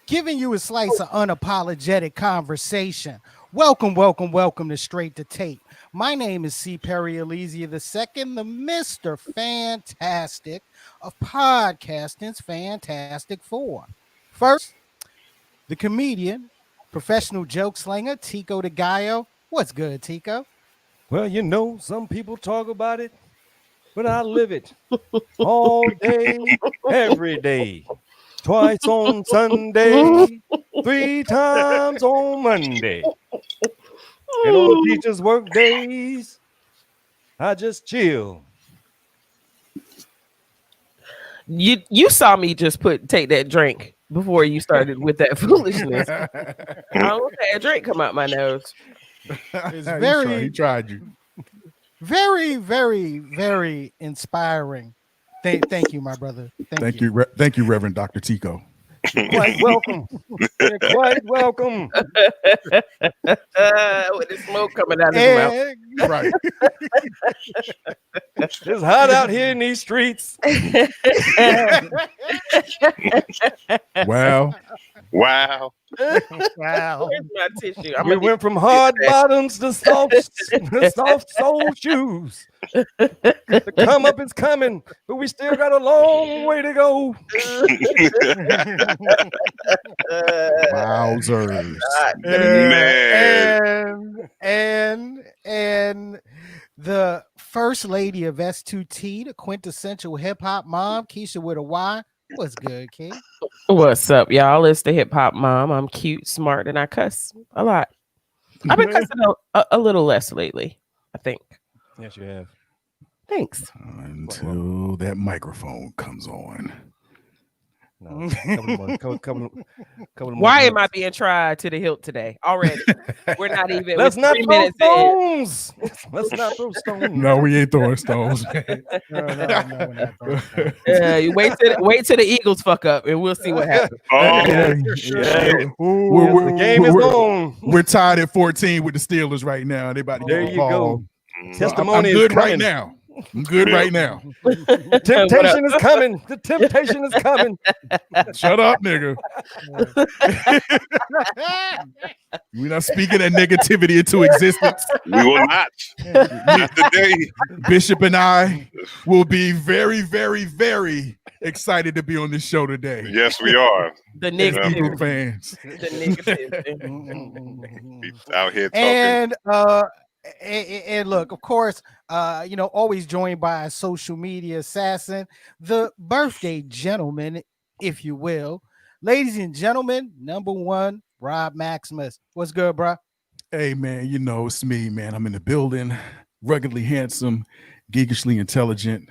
giving you a slice of unapologetic conversation. Welcome to Straight to Tape. My name is C. Perry Elysia II, the Mr. Fantastic of podcasting's Fantastic Four. First, the comedian, professional joke slinger, Tico de Gallo. What's good, Tico? Well, you know, some people talk about it, but I live it all day, every day. Twice on Sunday, 3 times on Monday. And on teachers' work days, I just chill. You saw me just take that drink before you started with that foolishness. I almost had a drink come out my nose. It's very he tried you. Very, very, very inspiring. Thank you, my brother. Thank you, thank you, Reverend Dr. Tico. Quite welcome. You're quite welcome. With the smoke coming out of his mouth. Right. It's hot out here in these streets. Wow. Wow. Where's my tissue? We went from hard bottoms to soft sole shoes. The come up is coming, but we still got a long way to go. Wowzers. And the first lady of S2T, the quintessential hip hop mom, Keisha with a Y. What's good, Key? What's up, y'all? It's the hip hop mom. I'm cute, smart, and I cuss a lot. I've been cussing a little less lately, I think. Yes, you have. Thanks. Until that microphone comes on. No, couple Why am I being tried to the hilt today? Already, we're not even. Let's not 3 throw minutes stones. Let's not throw stones. No, we ain't throwing stones. No, we're not throwing stones. You wait till the Eagles fuck up, and we'll see what happens. The game is on. We're tied at 14 with the Steelers right now. They about to There get you the ball. go. So Testimony I'm good is right coming. now. I'm good right now. Temptation is coming. The temptation is coming. Shut up, nigga. We're not speaking that negativity into existence. We will not. Not today. Bishop and I will be very, very, very excited to be on this show today. Yes, we are. The As negative. Eagle fans. The negative. We out here talking. And look, of course, always joined by a social media assassin, the birthday gentleman, if you will. Ladies and gentlemen, number one, Rob Maximus. What's good, bro? Hey, man, it's me, man. I'm in the building, ruggedly handsome, geekishly intelligent,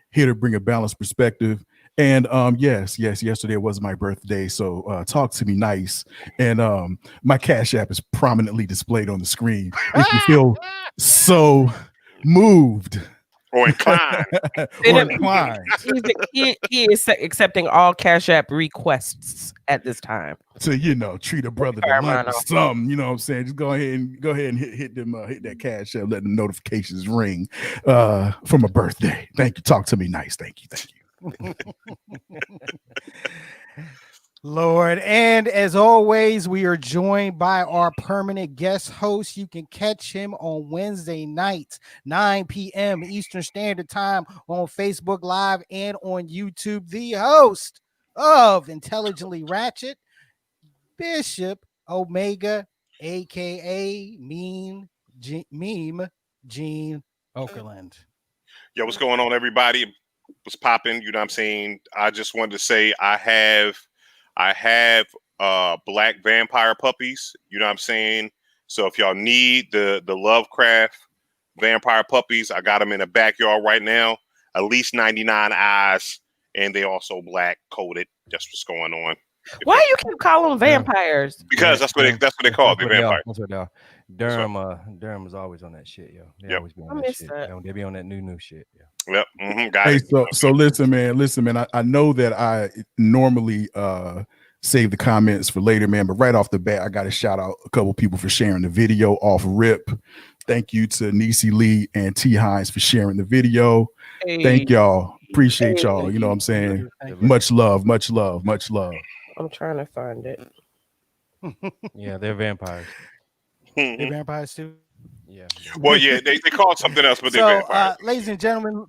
here to bring a balanced perspective. And yes, yesterday was my birthday, so talk to me nice. And my Cash App is prominently displayed on the screen. If you feel so moved Or inclined. He is accepting all Cash App requests at this time. to treat a brother to lunch or something, you know what I'm saying? Just go ahead and hit them, hit that Cash App, let the notifications ring for my birthday. Thank you. Talk to me nice. Thank you. Lord, and as always, we are joined by our permanent guest host. You can catch him on Wednesday nights, 9 p.m. Eastern Standard Time on Facebook Live and on YouTube. The host of Intelligently Ratchet, Bishop Omega, aka Meme Gene Okerlund. Yo, what's going on, everybody? What's popping? You know what I'm saying? I just wanted to say I have black vampire puppies. You know what I'm saying? So if y'all need the Lovecraft vampire puppies, I got them in the backyard right now. At least 99 eyes, and they also black coated. That's what's going on. Why do you keep calling them vampires? Because that's what they call the vampire. That's what they are. Durham is always on that shit, yo. They always be on that shit. They be on that new shit, yeah. Yep. Got Hey, it. so listen, man. I know that I normally save the comments for later, man, but right off the bat, I got to shout out a couple people for sharing the video off rip. Thank you to Niecy Lee and T Hines for sharing the video. Hey. Thank y'all. Appreciate y'all. You know what I'm saying? Much love. I'm trying to find it. Yeah, they're vampires. They vampires too. Yeah. Well, yeah, they call it something else, but they're So, vampires. ladies and gentlemen,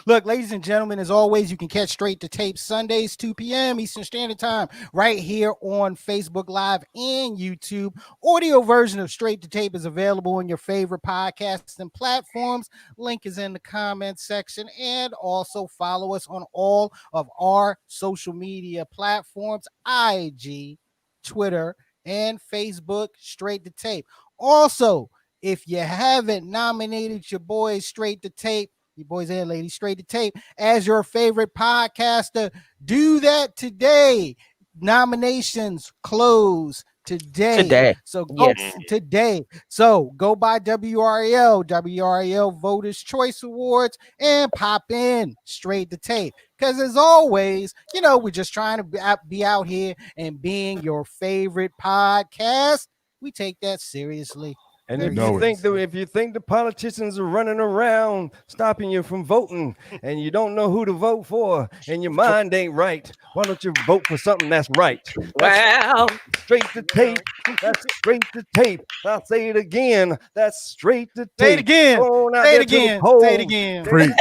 look, ladies and gentlemen, as always, you can catch Straight to Tape Sundays, 2 p.m. Eastern Standard Time, right here on Facebook Live and YouTube. Audio version of Straight to Tape is available on your favorite podcasts and platforms. Link is in the comments section. And also follow us on all of our social media platforms, IG, Twitter, and Facebook, Straight to Tape. Also, if you haven't nominated your boys Straight to Tape, you boys and ladies, Straight to Tape, as your favorite podcaster, do that today. Nominations close today. So go today. So go by WRL Voters Choice Awards and pop in Straight to Tape. Because as always, we're just trying to be out here and being your favorite podcast. We take that seriously. And if you think the politicians are running around stopping you from voting and you don't know who to vote for and your mind ain't right, why don't you vote for something that's right? Wow. Straight to Tape. That's Straight to Tape. I'll say it again. That's Straight to Tape. Say it again. Say it again. Say it again. Preach.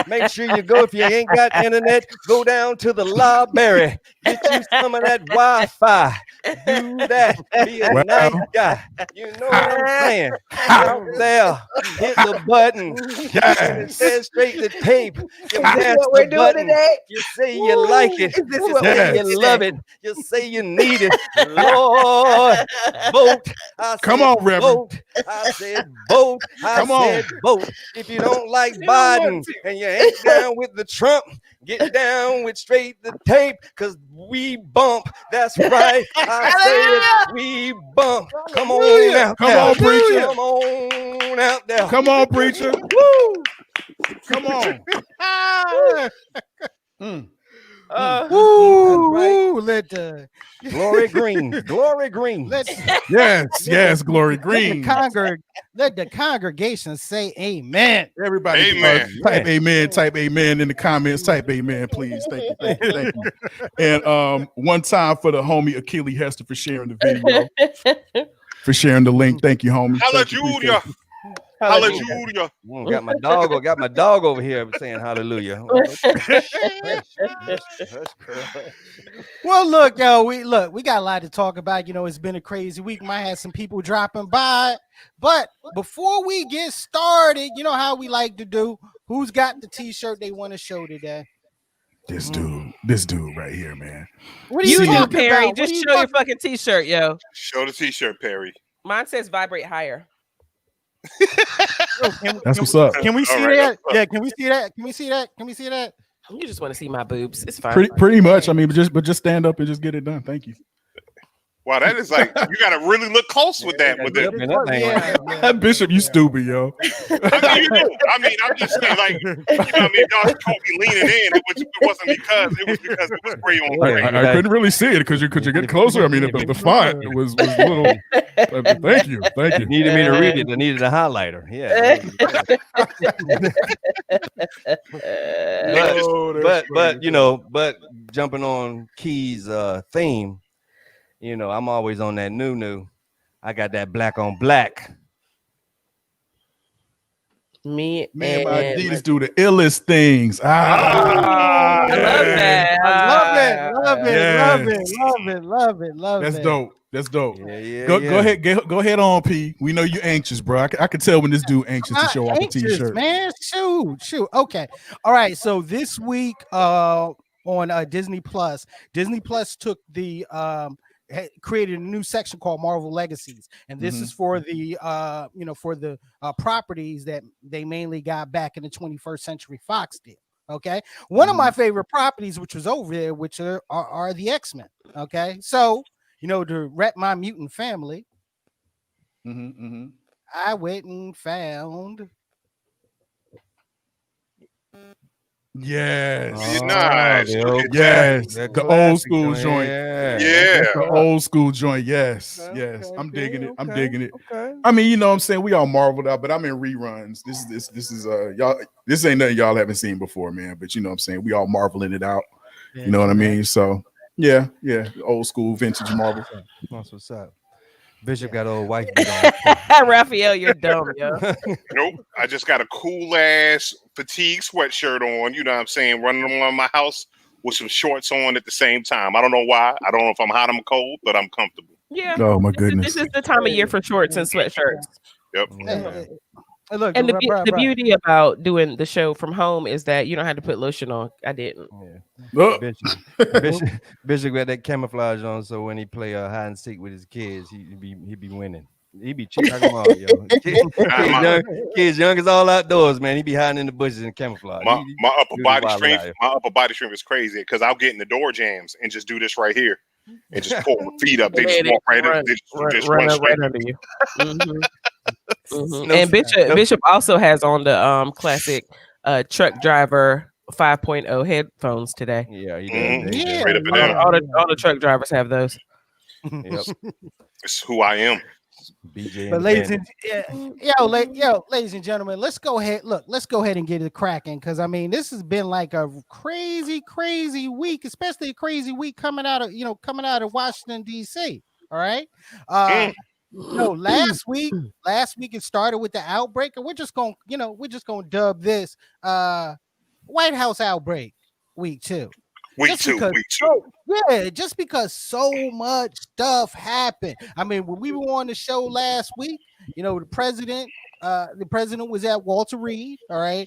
Make sure you go. If you ain't got internet, go down to the library. Get you some of that Wi-Fi. Do that. Be a nice guy. You know what I'm saying? Out there, hit the button. It says Straight to Tape. You press what we're the doing button. today? You say you like it. Is this You what say we're you doing love today? it. You say you need it. Lord, vote. Come on, Reverend. Vote. I said vote. Come said vote. If you don't like Biden and you ain't down with the Trump, get down with Straight to Tape, because we bump. That's right. I said we bump. Come on out Come there. on, preacher. Come on out there. Come on, preacher. Woo! Come on. Woo! Let the Glory Green. Glory Green. Yes, Glory Green. Let the congregation say amen. Everybody, Amen. type amen in the comments. Type amen, please. Thank you. And one time for the homie Achilles Hester for sharing the video, for sharing the link. Thank you, homie. Hallelujah. Hallelujah. Got my dog over here saying hallelujah. Well, look, we got a lot to talk about. It's been a crazy week. Might have some people dropping by, but before we get started, you know how we like to do. Who's got the t-shirt they want to show today? This dude right here, man. What are you talking Perry? about? Just show your fucking t-shirt, yo. Show the t-shirt, Perry. Mine says vibrate higher. That's what's up. Can we see that? Yeah, can we see that? Can we see that? Can we see that? You just want to see my boobs. It's fine. Pretty much. I mean, but just stand up and just get it done. Thank you. Wow, that is like, you got to really look close with that. Bishop, you stupid, yo. I mean, you do. I mean, I'm just saying, like, y'all caught me leaning in. It wasn't because it was gray on gray. I couldn't really see it because you get closer. I mean, the font was a little. Thank you. You needed me to read it. I needed a highlighter. Yeah. but jumping on Key's theme. I'm always on that new. I got that black on black. Me Man, my Adidas do the illest things. I love that. Love it. That's dope. Yeah. Go ahead on, P. We know you're anxious, bro. I can tell when this dude anxious to show off a t-shirt. Man, shoot. Okay. All right. So this week on Disney Plus took the created a new section called Marvel Legacies, and this is for the properties that they mainly got back in the 21st Century Fox did. Okay, one of my favorite properties, which was over there, which are the X-Men. Okay, so to rep my mutant family, I went and found. Yes. Nice. Yes. The old school joint. Yeah. The old school joint. Yes. I'm digging it. Okay. I mean, what I'm saying, we all marveled out, but I'm in reruns. This is y'all. This ain't nothing y'all haven't seen before, man. But what I'm saying, we all marveling it out. You know what I mean? So yeah, old school vintage marble. That's what's up. Bishop got old wife beat on. Raphael, you're dumb, yo. Nope. I just got a cool ass fatigue sweatshirt on. You know what I'm saying? Running around my house with some shorts on at the same time. I don't know why. I don't know if I'm hot, I'm cold, but I'm comfortable. Yeah. Oh my goodness. This is the time of year for shorts and sweatshirts. Yep. Yeah. Look, And the beauty about doing the show from home is that you don't have to put lotion on. I didn't. Oh, Bishop got that camouflage on, so when he play hide and seek with his kids, he be winning. He be cheating them all, yo. Kids young as all outdoors, man. He be hiding in the bushes and camouflage. My upper body strength is crazy because I'll get in the door jams and just do this right here and just pull my feet up. They just walk right in. They just run straight right under you. And Bishop also has on the classic truck driver 5.0 headphones today. Yeah, he Mhm. does. Yeah. Straight up and down. All the truck drivers have those. Yep. It's who I am. BJ. But ladies and gentlemen, let's go ahead. Look, let's go ahead and get it cracking because I mean, this has been like a crazy week, especially a crazy week coming out of Washington D.C. All right. Last week it started with the outbreak, and we're just gonna dub this White House outbreak week 2. Week two. Just because so much stuff happened. I mean, when we were on the show last week, the president was at Walter Reed. All right,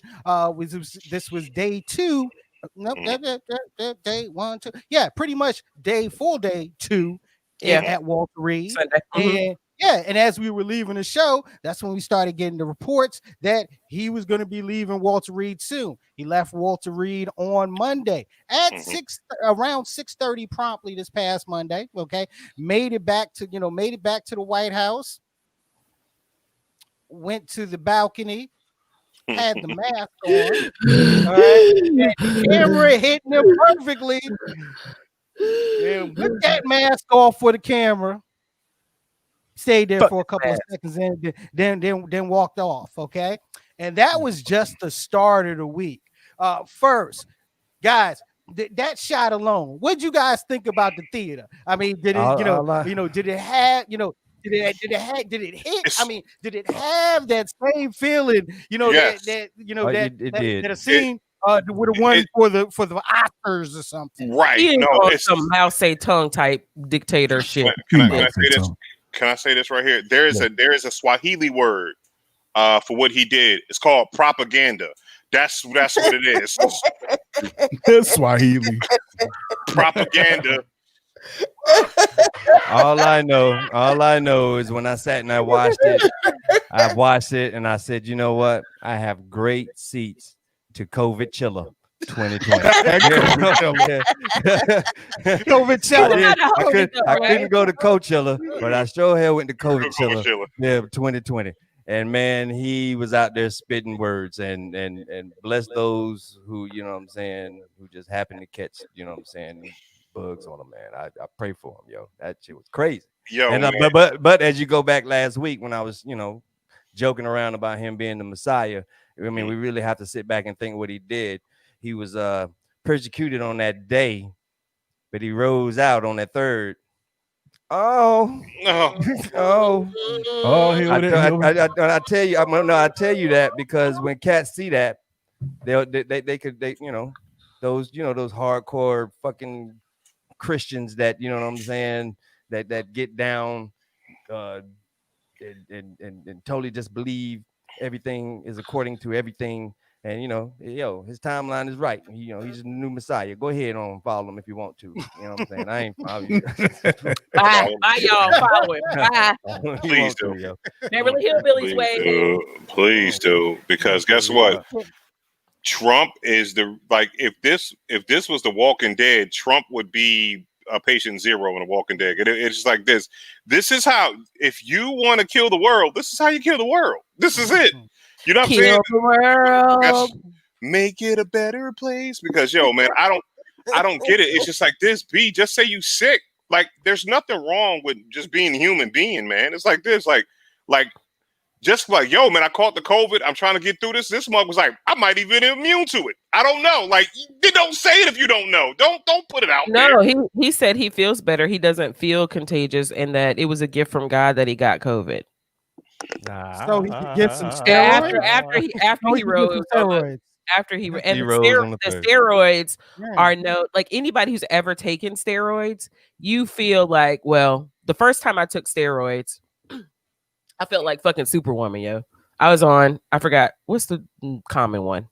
this was day 2. Nope, day 1, 2. Yeah, pretty much full day 2. At Walter Reed. Sunday. And as we were leaving the show, that's when we started getting the reports that he was going to be leaving Walter Reed soon. He left Walter Reed on Monday at around 6:30 promptly this past Monday. Okay, made it back to the White House. Went to the balcony, had the mask on. All right, camera hitting him perfectly. And with that mask off for the camera. Stayed there for a couple of seconds and then walked off. Okay. And that was just the start of the week. First, guys, that shot alone, what'd you guys think about the theater? I mean, did it, did it have, did it hit? I mean, did it have that same feeling, Yes. that a scene with the one for the Oscars or something? Right. It's some mouse say tongue type dictatorship. Can I say this right here? There is a Swahili word for what he did. It's called propaganda. That's what it is. Swahili. Propaganda. All I know is when I sat and I watched it and I said, you know what? I have great seats to COVID chiller 2020. COVID chiller. I couldn't go to Coachella, but I sure hell went to COVID chiller. Yeah, 2020. And man, he was out there spitting words and bless those who, who just happened to catch, bugs on them, man. I pray for him, yo. That shit was crazy. But as you go back last week when I was, joking around about him being the Messiah, I mean, we really have to sit back and think what he did. He was persecuted on that day, but he rose out on that third. I tell you that because when cats see that, they could those hardcore fucking Christians that that get down and totally just believe everything is according to everything. And his timeline is right. He's a new Messiah. Go ahead and follow him if you want to. You know what I'm saying? I ain't following you. Bye, y'all. Follow him. Bye. Please do. Beverly Hillbillies way. Please do, because guess what? Trump is if this was The Walking Dead, Trump would be a patient zero in The Walking Dead. It's just like this. This is how, if you want to kill the world, this is how you kill the world. This is it. You know what I'm saying? The world. Make it a better place. Because man, I don't get it. It's just like this. Just say you sick. Like there's nothing wrong with just being a human being, man. It's like this. Like just like, yo, man, I caught the COVID. I'm trying to get through this. This mug was like, I might even be immune to it. I don't know. Like, you don't say it if you don't know. Don't put it out there. No, he said he feels better. He doesn't feel contagious, and that it was a gift from God that he got COVID. So he could get some After steroids. after he So he could get rode some steroids. after he and He the, rose on the third. steroids Yeah. are no, like anybody who's ever taken steroids, you feel like, well, the first time I took steroids, I felt like fucking Superwoman, yo. I was on, I forgot what's the common one,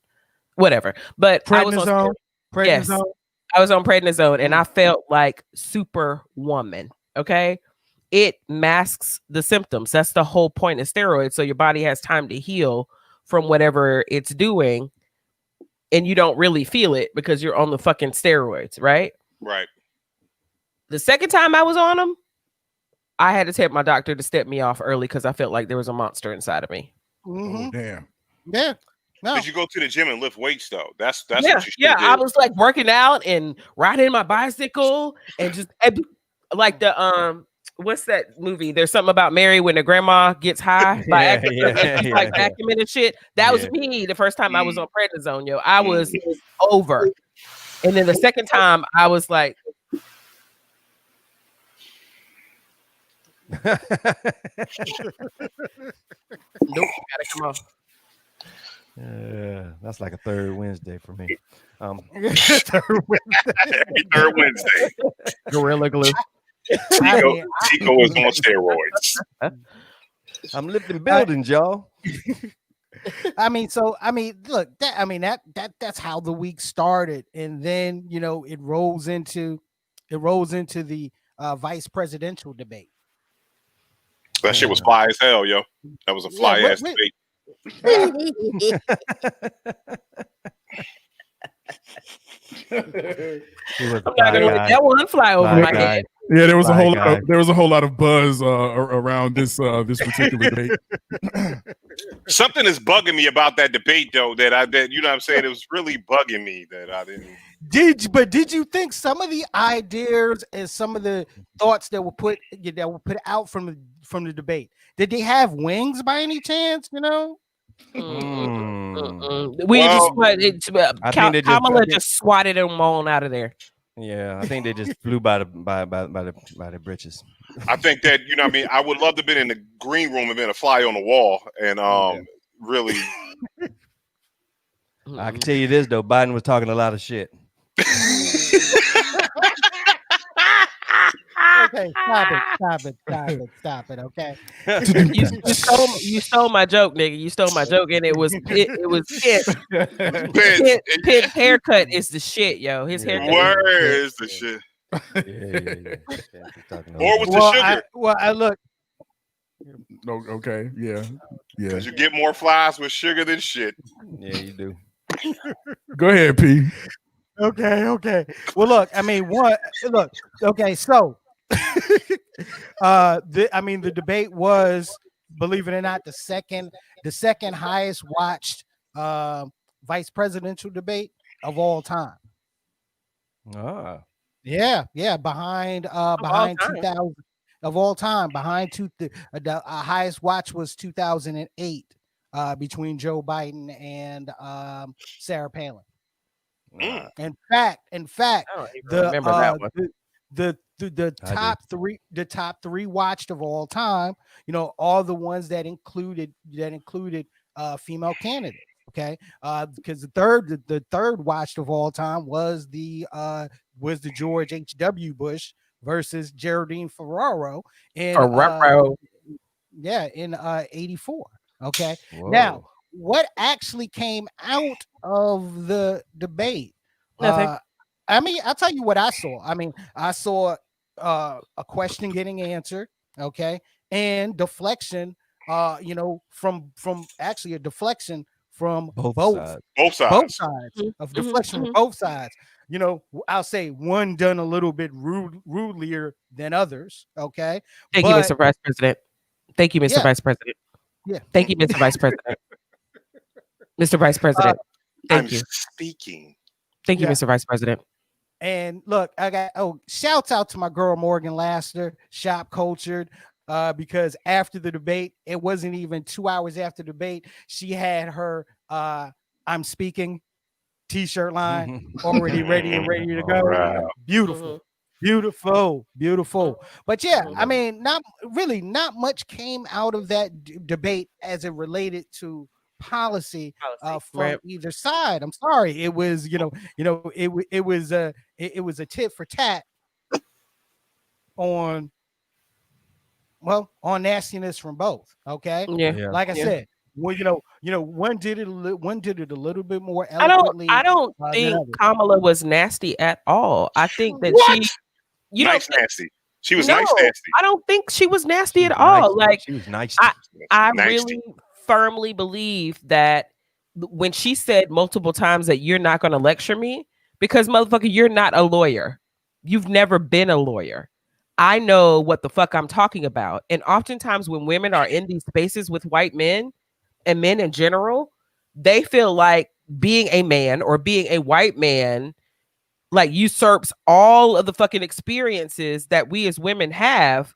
whatever. But I was on Prednisone. yes, I was on prednisone, and I felt like Superwoman. Okay, it masks the symptoms. That's the whole point of steroids. So your body has time to heal from whatever it's doing, and you don't really feel it because you're on the fucking steroids, right? Right. The second time I was on them, I had to tell my doctor to step me off early because I felt like there was a monster inside of me. Mhm. Oh, damn. Yeah. No. Did you go to the gym and lift weights though? That's Yeah, what you should yeah. do. I was like working out and riding my bicycle and just like the what's that movie? There's something about Mary when the grandma gets high by accident and she's like vacuuming and shit. That was me the first time I was on prednisone, yo. I was over. And then the second time I was like, nope, gotta come on. Yeah, that's like a third Wednesday for me. Every third Wednesday. Gorilla glue. Chico is on steroids. I'm lifting buildings, y'all. Look, that's how the week started, and then it rolls into the vice presidential debate. That shit was fly as hell, yo. That was a fly ass debate. I'm not gonna let that one fly over my head. Yeah, there was a whole lot of buzz around this particular debate. Something is bugging me about that debate, though. That you know what I'm saying? It was really bugging me that I didn't. Did you think some of the ideas and some of the thoughts that were put out from the debate, did they have wings by any chance? We just Kamala just swatted them on out of there. Yeah, I think they just flew by the britches. I think that what I mean. I would love to have been in the green room and been a fly on the wall, and really. I can tell you this though, Biden was talking a lot of shit. Okay, stop it. Okay. You stole my joke, nigga. You stole my joke, and it was Pitt haircut is the shit, yo. His haircut. Where is the shit? Or with the sugar? I look. No, okay, yeah. Because you get more flies with sugar than shit. Yeah, you do. Go ahead, P. Okay. Well, look. I mean, look. Okay, so. The debate was, believe it or not, the second highest watched vice presidential debate of all time. Yeah, behind 2000 of all time. Behind the highest watch was 2008 between Joe Biden and Sarah Palin. In fact, the top three watched of all time, all the ones that included female candidates. Okay, because the third watched of all time was the George H.W. Bush versus Geraldine Ferraro in 84. Okay. Whoa. Now, what actually came out of the debate? Nothing. I'll tell you what I saw. I saw a question getting answered, okay, and deflection, from actually a deflection from both sides of deflection from both sides. I'll say one done a little bit rudelier than others, okay. Thank you, Mr. Vice President. Thank you, Mr. Vice President. Yeah. Thank you, Mr. Vice President. Mr. Vice President. Thank you. Speaking. Thank you, Mr. Vice President. And look, I got shouts out to my girl Morgan Laster, Shop Cultured. because after the debate, it wasn't even 2 hours after the debate, she had her I'm speaking t-shirt line already ready and ready to go. Wow. Beautiful. Beautiful. But yeah, Mhm. I mean, not much came out of that debate as it related to policy from Right. either side. I'm sorry. It was, it was a tit for tat on nastiness from both. Okay. Yeah. Like I Yeah. said, well, one did it a little bit more I don't eloquently than think others. Kamala was nasty at all. I think that What? you Nice don't think, nasty. She was no, nice nasty. I don't think she was nasty She at was all. nice. Like She was nice. I Nasty. really firmly believe that when she said multiple times that you're not going to lecture me because motherfucker, you're not a lawyer. You've never been a lawyer. I know what the fuck I'm talking about. And oftentimes when women are in these spaces with white men and men in general, they feel like being a man or being a white man like usurps all of the fucking experiences that we as women have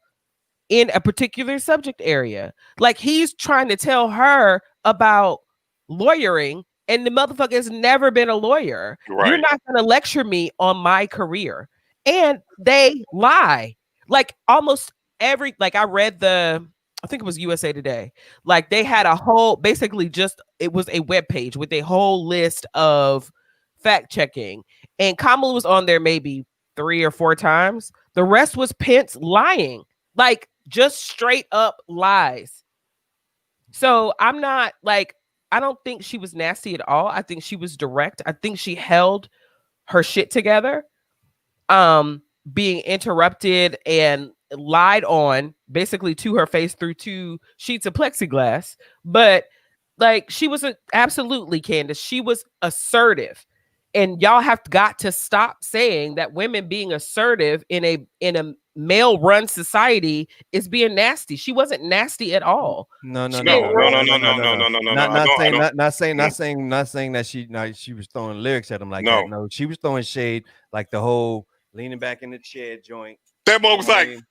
in a particular subject area. Like he's trying to tell her about lawyering, and the motherfucker has never been a lawyer. Right. You're not going to lecture me on my career. And they lie. Like almost every, like I read I think it was USA Today. Like they had a whole, basically just, it was a web page with a whole list of fact checking. And Kamala was on there maybe 3 or 4 times. The rest was Pence lying. Like just straight up lies. So I'm not like, I don't think she was nasty at all. I think she was direct. I think she held her shit together. Being interrupted and lied on basically to her face through 2 sheets of plexiglass. But like she was absolutely, Candace, she was assertive. And y'all have got to stop saying that women being assertive in a male run society is being nasty. She wasn't nasty at all. No. Not saying that she was throwing lyrics at him like that. No, she was throwing shade, like the whole leaning back in the chair joint. That moment was like, you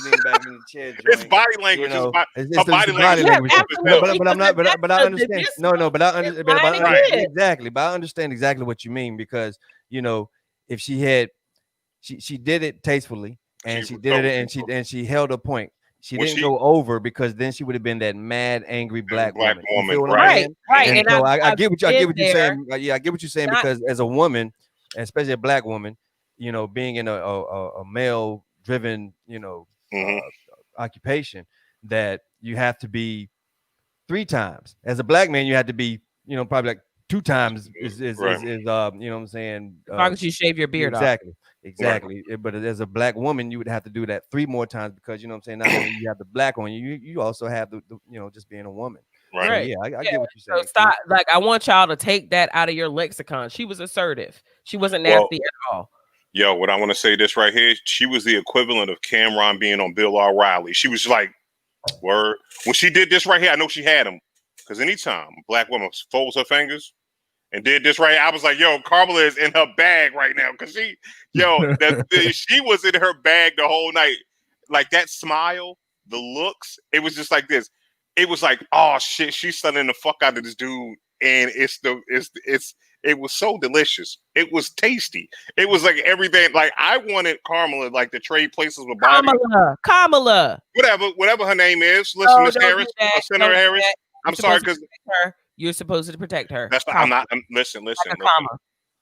lean back in the chair joint. it's body language. You know, it's body language. But I'm not. But I understand. But I understand exactly. But I understand exactly what you mean because if she had, she did it tastefully and she did it and she held her point. She didn't go over because then she would have been that mad, angry black woman. You feel what I'm saying? Right. And so I get what you're saying. Yeah, I get what you're saying because as a woman, especially a black woman, being in a male driven, occupation, that you have to be 3 times. As a black man, you have to be, probably like 2 times is you know what I'm saying? As long as you shave your beard off. Exactly. But as a black woman, you would have to do that 3 more times because you know what I'm saying? Not only you have the black on you also have the just being a woman. Right. So, yeah, I get what you're saying. So stop. Like I want y'all to take that out of your lexicon. She was assertive. She wasn't nasty at all. Yo, what I want to say this right here, she was the equivalent of Cameron being on Bill O'Reilly. She was like, word. When she did this right here, I know she had him. Because anytime a black woman folds her fingers and did this right, I was like, yo, Kamala is in her bag right now. Because she was in her bag the whole night. Like that smile, the looks, it was just like this. It was like, oh shit, she's stunning the fuck out of this dude. And it was so delicious. It was tasty. It was like everything. Like I wanted Kamala like to trade places with Bobby. Kamala. Whatever her name is. Listen, Miss Harris, Senator Harris. I'm sorry because you're supposed to protect her. That's not, listen.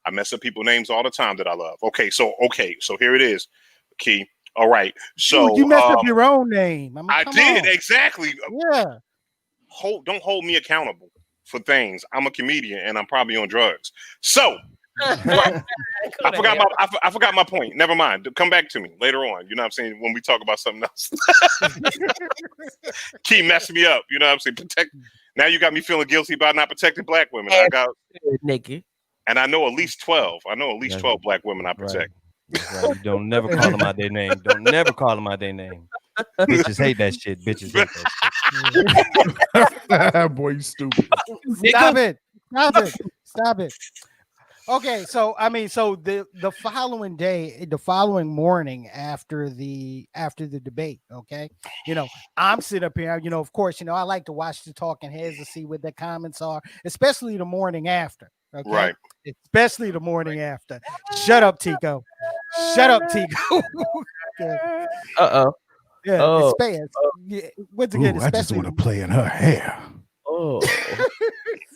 I mess up people's names all the time that I love. Okay, so here it is, Key. All right, so you messed up your own name. I did exactly. Yeah. Don't hold me accountable for things. I'm a comedian and I'm probably on drugs. So I forgot my point. Never mind. Come back to me later on. You know what I'm saying? When we talk about something else. Key messed me up. You know what I'm saying? Now you got me feeling guilty about not protecting black women. I got Nikki. And I know at least 12. I know at least 12 black women I protect. Right. Don't never call them out their name. Don't never call them out their name. Bitches hate that shit. Bitches hate that shit. Boy, you stupid. Stop it. Okay, so I mean, so the following day, the following morning after the debate, okay, I'm sitting up here, of course, I like to watch the talking heads to see what the comments are, especially the morning after, okay, Right. especially the morning after. Shut up, Tico. Shut up, Tico. Okay. Uh-oh. Yeah, Oh. yeah, once again, Ooh, I just especially want to play in her hair. Oh.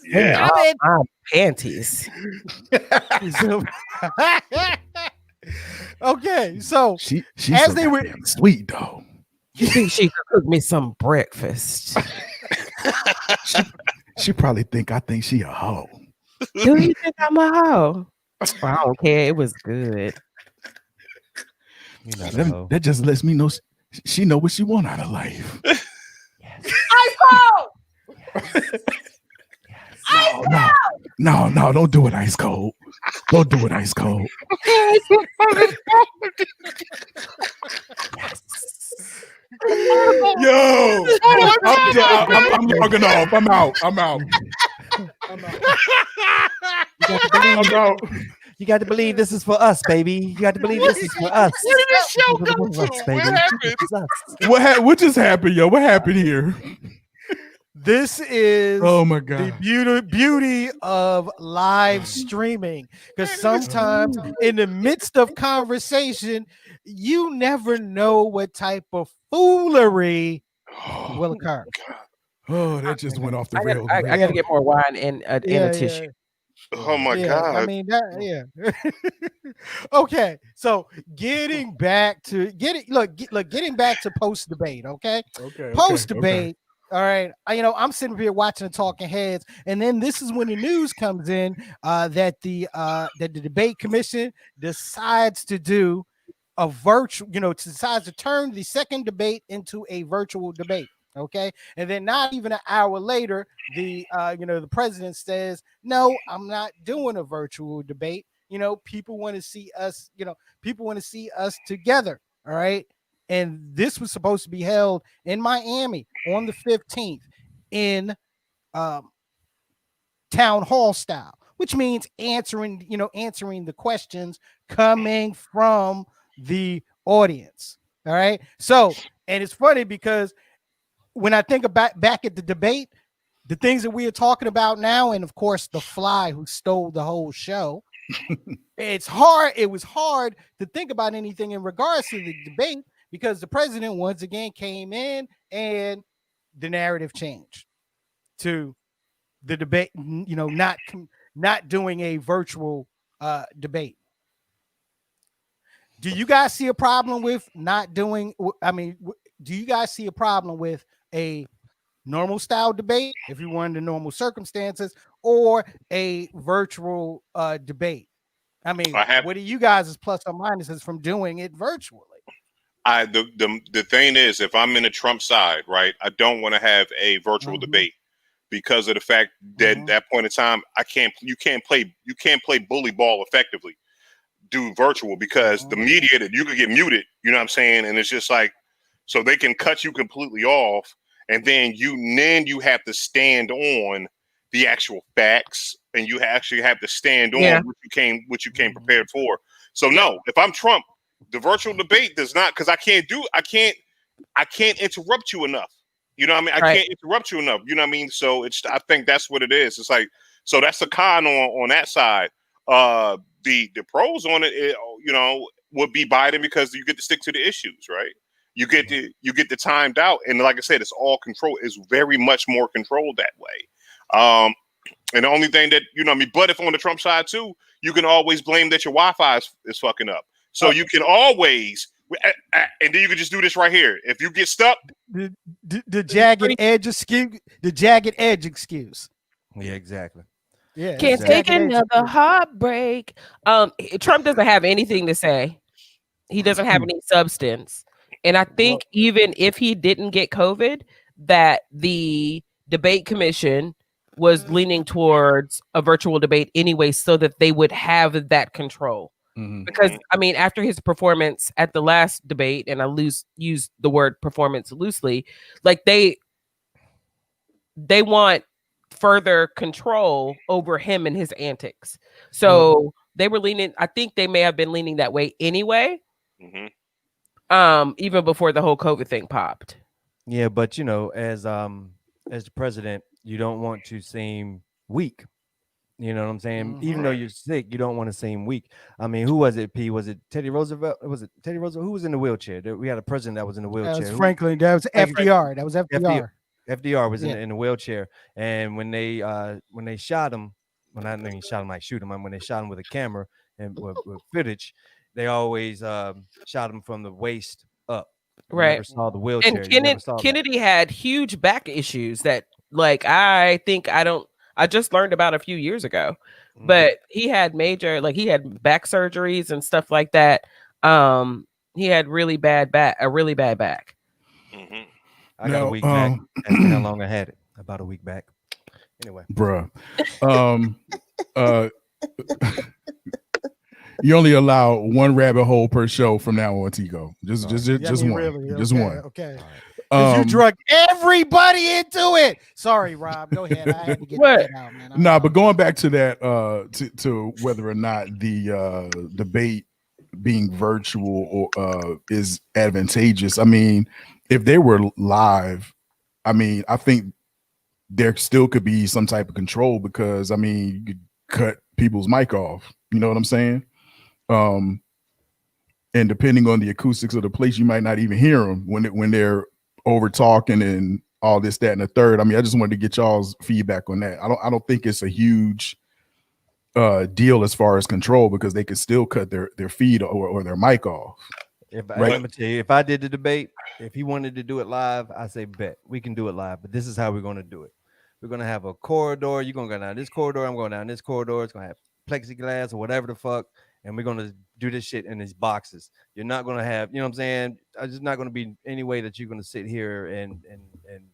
Yeah. Off my panties. Okay, so She's as so they were- goddamn sweet though. You think she could cook me some breakfast? She probably I think she a hoe. Do you think I'm a hoe? I don't care. It was good. You not a hoe. That just lets me know she know what she want out of life. Ice cold. No, don't do it ice cold. Don't do it ice cold. Yo, I'm logging off. I'm out. You got to believe this is for us, baby. You got to believe this is for us. Where did this show This is come for from? us, baby. What happened? This is us. What just happened, yo? What happened here? This is Oh my the god. beauty of live streaming, because sometimes in the midst of conversation, you never know what type of foolery will occur. Oh, that just went off the I rails. gotta get more wine and a tissue. Oh my Yeah, God. I mean that. Yeah. Okay, so getting back to getting back to post debate. Okay, post debate. All right, I'm sitting here watching the talking heads, and then this is when the news comes in that the debate commission decides to do a virtual, decides to turn the second debate into a virtual debate. Okay, and then not even an hour later, the president says, "No, I'm not doing a virtual debate. People want to see us. People want to see us together. All right." And this was supposed to be held in Miami on the 15th in town hall style, which means answering the questions coming from the audience. All right. So, and it's funny because when I think about back at the debate, the things that we are talking about now, and of course the fly who stole the whole show, it was hard to think about anything in regards to the debate because the president once again came in and the narrative changed to the debate, not doing a virtual debate. Do you guys see a problem with not doing? I mean, do you guys see a problem with a normal style debate if you were under normal circumstances or a virtual debate? I mean, what are you guys' plus or minuses from doing it virtually? The thing is, if I'm in the Trump side, right, I don't want to have a virtual debate because of the fact that at that point in time, you can't play bully ball effectively. Do virtual because the media that you could get muted, you know what I'm saying, and it's just like so they can cut you completely off, and then you have to stand on the actual facts, and you actually have to stand on what you came prepared for. So no, if I'm Trump, the virtual debate does not, because I can't interrupt you enough. You know what I mean? I can't interrupt you enough. You know what I mean? So I think that's what it is. It's like, so that's the con on that side. The pros on it, would be Biden because you get to stick to the issues, right? You get the timed out, and like I said, it's all control. It's very much more controlled that way. And the only thing that but if on the Trump side too, you can always blame that your Wi-Fi is fucking up. So you can always, and then you can just do this right here. If you get stuck, the jagged edge excuse, Yeah, exactly. Yeah, Can't take another heartbreak. Trump doesn't have anything to say. He doesn't have any substance. And I think even if he didn't get COVID, that the debate commission was leaning towards a virtual debate anyway, so that they would have that control. Because I mean, after his performance at the last debate, and I use the word performance loosely, like they want further control over him and his antics. So they were leaning, I think they may have been leaning that way anyway. Even before the whole COVID thing popped. Yeah, but you know, as the president, you don't want to seem weak. You know what I'm saying? Even though you're sick, you don't want to seem weak. I mean, who was it, P? Was it Teddy Roosevelt? Was it Teddy Roosevelt? Who was in the wheelchair? We had a president that was in the wheelchair. That was Franklin. That was FDR. That was FDR. FDR was in the wheelchair. And when they shot him, when I mean shot him like shoot him, when they shot him with a camera and with footage, they always shot him from the waist up. You Right. never saw the wheelchair. And Kennedy had huge back issues that, like, I just learned about a few years ago. But he had major, like, he had back surgeries and stuff like that. He had a really bad back. I got a week back. That's how long I had it. About a week back. Anyway, bruh. You only allow one rabbit hole per show from now on, Tico. Just one. Really? Just one. Okay. You drug everybody into it. Sorry, Rob. Go ahead. I had to get that out, man. No, but going back to that, to whether or not the debate being virtual or is advantageous. I mean, if they were live, I mean, I think there still could be some type of control because I mean, you could cut people's mic off. You know what I'm saying? And depending on the acoustics of the place, you might not even hear them when they're over talking and all this, that, and the third. I mean, I just wanted to get y'all's feedback on that. I don't think it's a huge deal as far as control because they could still cut their feed or their mic off. I'm gonna tell you, if I did the debate, if he wanted to do it live, I say bet we can do it live. But this is how we're gonna do it. We're gonna have a corridor. You're gonna go down this corridor. I'm going down this corridor. It's gonna have plexiglass or whatever the fuck. And we're gonna do this shit in these boxes. You're not gonna have, you know what I'm saying? It's just not gonna be any way that you're gonna sit here and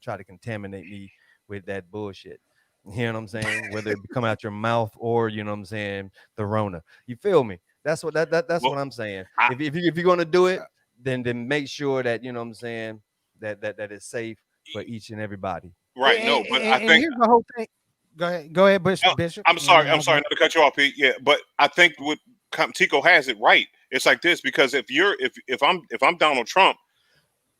try to contaminate me with that bullshit. You know what I'm saying? Whether it come out your mouth or, you know what I'm saying, the Rona. You feel me? That's what that's what I'm saying. If you're gonna do it, then make sure that, you know what I'm saying, that it's safe for each and everybody. Right. No, but I think here's the whole thing. Go ahead, Bishop. I'm sorry not to cut you off, Pete. Yeah, but I think what Tico has it right. It's like this because if I'm Donald Trump,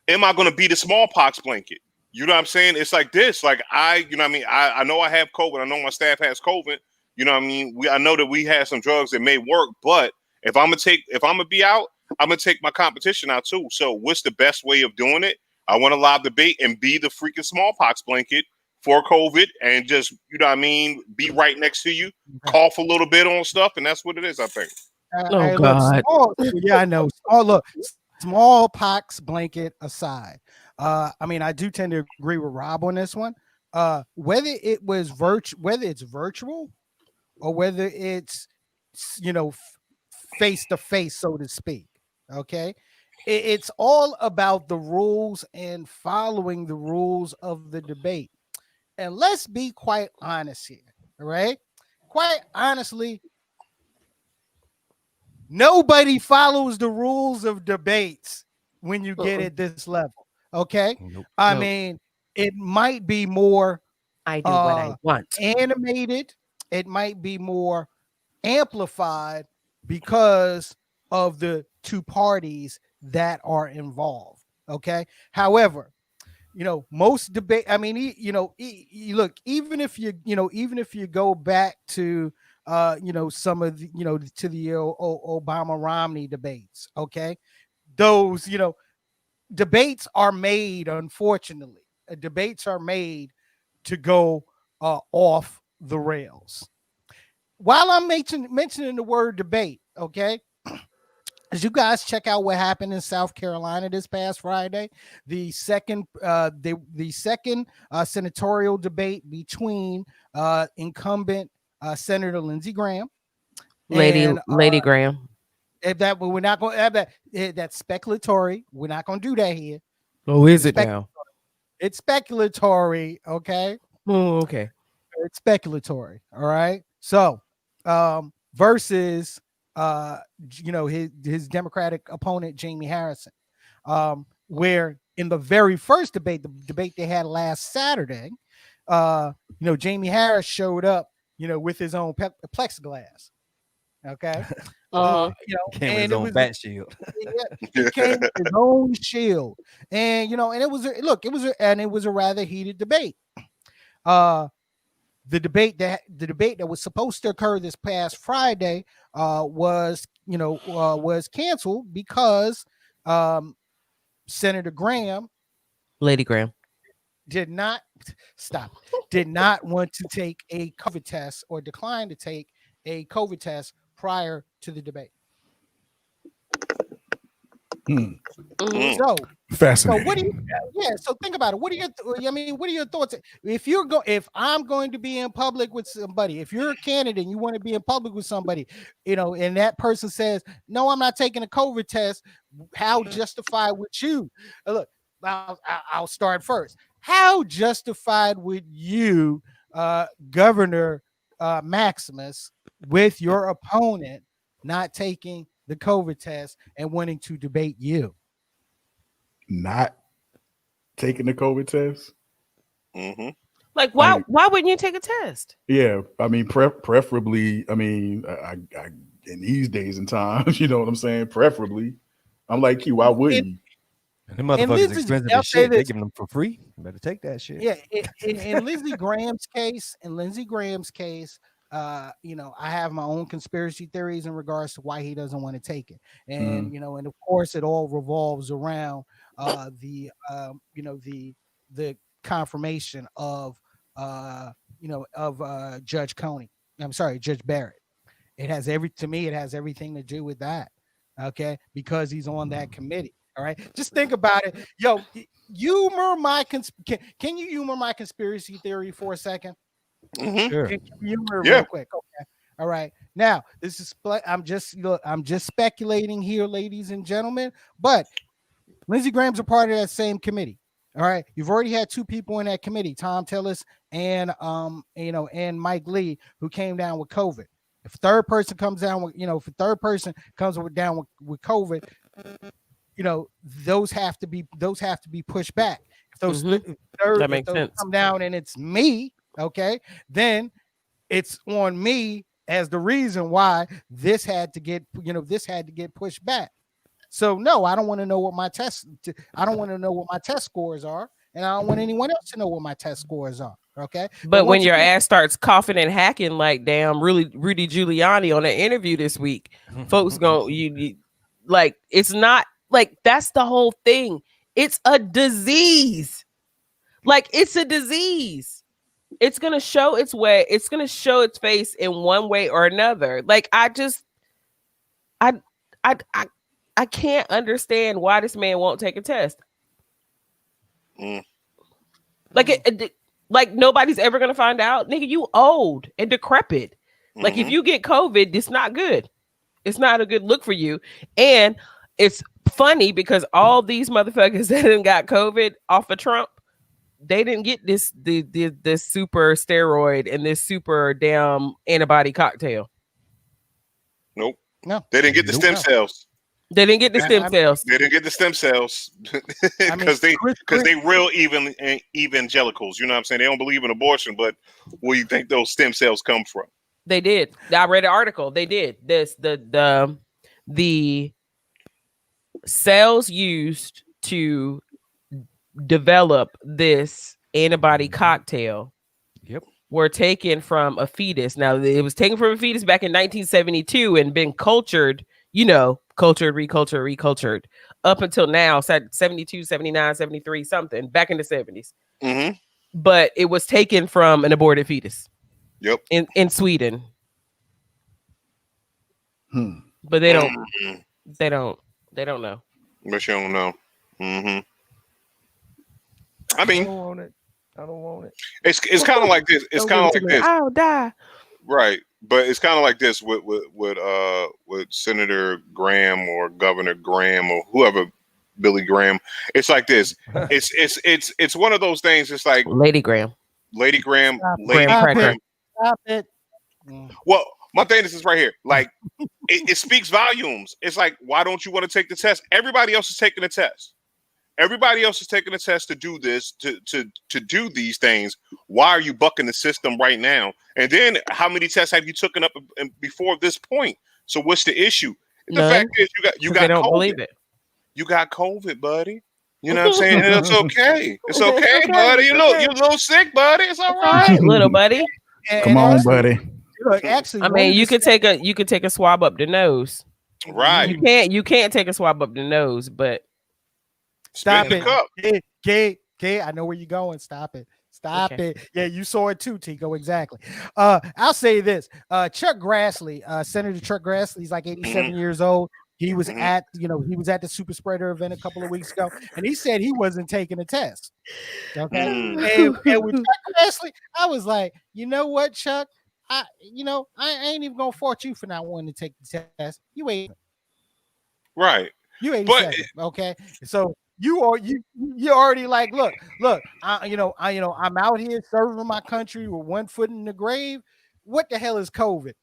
am I going to be the smallpox blanket? You know what I'm saying? It's like this. Like I know I have COVID. I know my staff has COVID. You know what I mean? I know that we have some drugs that may work, but if I'm gonna be out, I'm gonna take my competition out too. So what's the best way of doing it? I want to live debate and be the freaking smallpox blanket for COVID and just, you know what I mean, be right next to you, cough a little bit on stuff, and that's what it is, I think. Oh, God. Yeah, I know. Oh, look, smallpox blanket aside. I mean, I do tend to agree with Rob on this one. Whether it's virtual or whether it's, you know, face to face, so to speak. Okay. It's all about the rules and following the rules of the debate. And let's be quite honest here. All right. Quite honestly, nobody follows the rules of debates when you get at this level. Okay. I mean, it might be more I do what I want. Animated. It might be more amplified because of the two parties that are involved. Okay. However, you know, most debate, I mean, look, even if you go back to, some of the, to the Obama Romney debates, okay, those, debates are made, unfortunately, debates are made to go off the rails. While I'm mentioning the word debate, okay, as you guys check out what happened in South Carolina this past Friday, the second senatorial debate between incumbent Senator Lindsey Graham, Lady Graham. That we're not going to have that. That's speculatory. We're not going to do that here. Oh, is it now? It's speculatory. Okay. Oh, okay. It's speculatory. All right. So, versus his Democratic opponent Jamie Harrison, where in the very first debate, the debate they had last Saturday, Jamie Harris showed up, with his own plexiglass. Okay. Came with And his it own was bat shield. he came with his own shield, and and it was a rather heated debate. The debate that was supposed to occur this past Friday was canceled because Senator Graham, Lady Graham, did not want to take a COVID test, or declined to take a COVID test prior to the debate. So fascinating. So what do you? So think about it. What are your thoughts? If I'm going to be in public with somebody, if you're a candidate and you want to be in public with somebody, and that person says, "No, I'm not taking a COVID test," how justified would you? Look, I'll start first. How justified would you, Governor Maximus, with your opponent not taking the COVID test and wanting to debate you? Not taking the COVID test? Like, why wouldn't you take a test? Yeah, I mean, preferably. I mean, I in these days and times, you know what I'm saying? Preferably, I'm like, why wouldn't you? The motherfuckers expensive as shit. They giving them for free. You better take that shit. Yeah, in Lindsey Graham's case, I have my own conspiracy theories in regards to why he doesn't want to take it, and and of course, it all revolves around the confirmation of Judge Coney. I'm sorry, Judge Barrett. It has everything to do with that. Okay, because he's on that committee. All right, just think about it. Yo, humor my can you humor my conspiracy theory for a second? Sure. Humor real quick. Okay. All right. Now, this is I'm just speculating here, ladies and gentlemen, but Lindsey Graham's a part of that same committee. All right. You've already had two people in that committee, Tom Tillis and and Mike Lee, who came down with COVID. If a third person comes down with, down with COVID, those have to be pushed back. If those come down and it's me, okay, then it's on me as the reason why this had to get pushed back. So no, I don't want to know what my test scores are, and I don't want anyone else to know what my test scores are. Okay. But when your ass starts coughing and hacking like damn Rudy Giuliani on an interview this week, folks you like, it's not like, that's the whole thing. It's a disease. Like, it's a disease. It's gonna show its way. It's gonna show its face in one way or another. Like, I can't understand why this man won't take a test. Like nobody's ever gonna find out. Nigga, you old and decrepit. Like, if you get COVID, it's not good. It's not a good look for you. And it's funny because all these motherfuckers that done got COVID off of Trump, they didn't get this super steroid and this super damn antibody cocktail. Nope. No. They didn't get the stem cells. They didn't get the stem cells. They didn't get the stem cells because they real evangelicals. You know what I'm saying? They don't believe in abortion, but where you think those stem cells come from? They did. I read an article. They did this. The cells used to develop this antibody cocktail were taken from a fetus. Now, it was taken from a fetus back in 1972 and been cultured, recultured up until now, 72, 79, 73, something, back in the 70s. But it was taken from an aborted fetus. Yep. In Sweden. But they don't know. But you don't know. I mean, I don't want it. It's kind of like this. It's kind of like this. I'll die. Right. But it's kind of like this with Senator Graham or Governor Graham or whoever, Billy Graham. It's like this. It's one of those things. It's like Lady Graham. Stop it. Well, my thing is right here. Like, it speaks volumes. It's like, why don't you want to take the test? Everybody else is taking the test. Everybody else is taking a test to do this, to do these things. Why are you bucking the system right now? And then how many tests have you taken up before this point? So what's the issue? The fact is you got they don't COVID. believe it. You got COVID, buddy. You know what I'm saying? And it's okay. It's okay, buddy. You're a little sick, buddy. It's all right, little buddy. Come on, buddy. Look, actually, I mean, you could take a swab up the nose. Right. You can't take a swab up the nose, but stop Spit in the it. Kid, I know where you're going. Stop it. Stop Okay. it. Yeah, you saw it too, Tico. Exactly. I'll say this. Chuck Grassley, Senator Chuck Grassley, he's like 87 years old. He was at the super spreader event a couple of weeks ago, and he said he wasn't taking a test. Okay. And with Chuck Grassley, I was like, you know what, Chuck? I ain't even gonna fault you for not wanting to take the test. You ain't Right. you 87. Okay. So you already like, look, I'm out here serving my country with one foot in the grave. What the hell is COVID?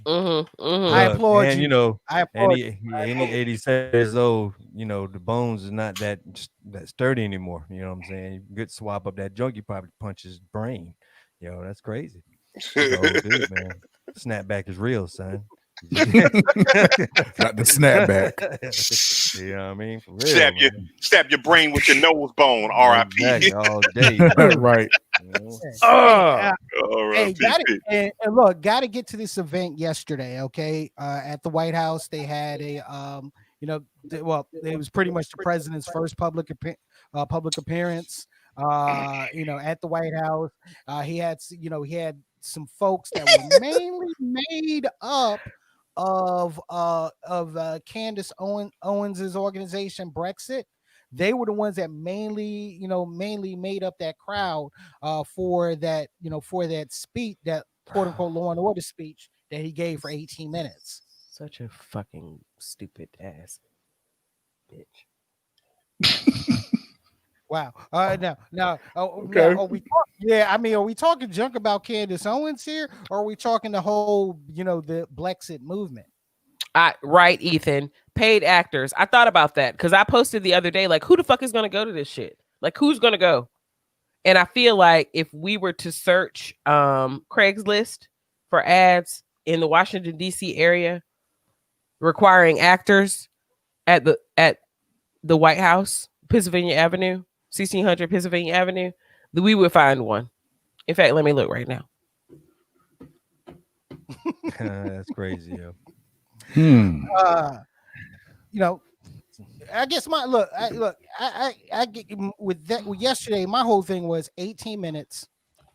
I applaud you. I applaud any 87 years old, the bones is not that sturdy anymore. You know what I'm saying? You good swap up that joint, you probably punch his brain. That's crazy. Dude, man. Snapback is real, son. Not the snapback. You know what I mean? For real, stab your brain with your nose bone. R.I.P. Exactly, all day. Right. Hey, got to get to this event yesterday. Okay, at the White House, they had a it was pretty much the president's first public appearance. At the White House, he had some folks that were mainly made up of Candace Owens's organization Brexit. They were the ones that mainly made up that crowd for that speech, that quote unquote law and order speech that he gave for 18 minutes. Such a fucking stupid ass bitch. Wow. Okay. Are we talking junk about Candace Owens here, or are we talking the whole, the Brexit movement? Right, Ethan. Paid actors. I thought about that because I posted the other day, like, who the fuck is going to go to this shit? Like, who's going to go? And I feel like if we were to search Craigslist for ads in the Washington, D.C. area requiring actors at the White House, Pennsylvania Avenue, 1600 Pennsylvania Avenue, we would find one. In fact, let me look right now. That's crazy, yo. I guess I get with that. With yesterday, my whole thing was 18 minutes.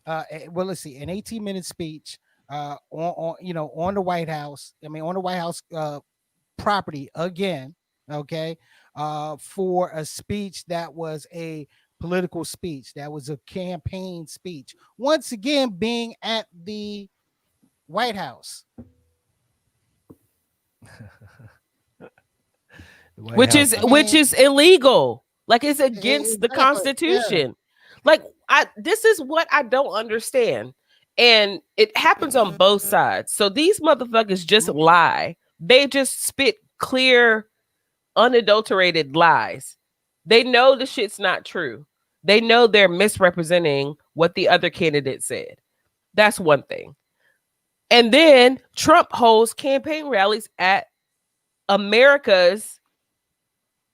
Let's see, an 18-minute speech on the White House. I mean, on the White House property again. Okay, for a speech that was a political speech, that was a campaign speech. Once again, being at the White House. Which is illegal. Like, it's against the Constitution. Yeah. Like, this is what I don't understand. And it happens on both sides. So these motherfuckers just lie. They just spit clear, unadulterated lies. They know the shit's not true. They know they're misrepresenting what the other candidate said. That's one thing. And then Trump holds campaign rallies at America's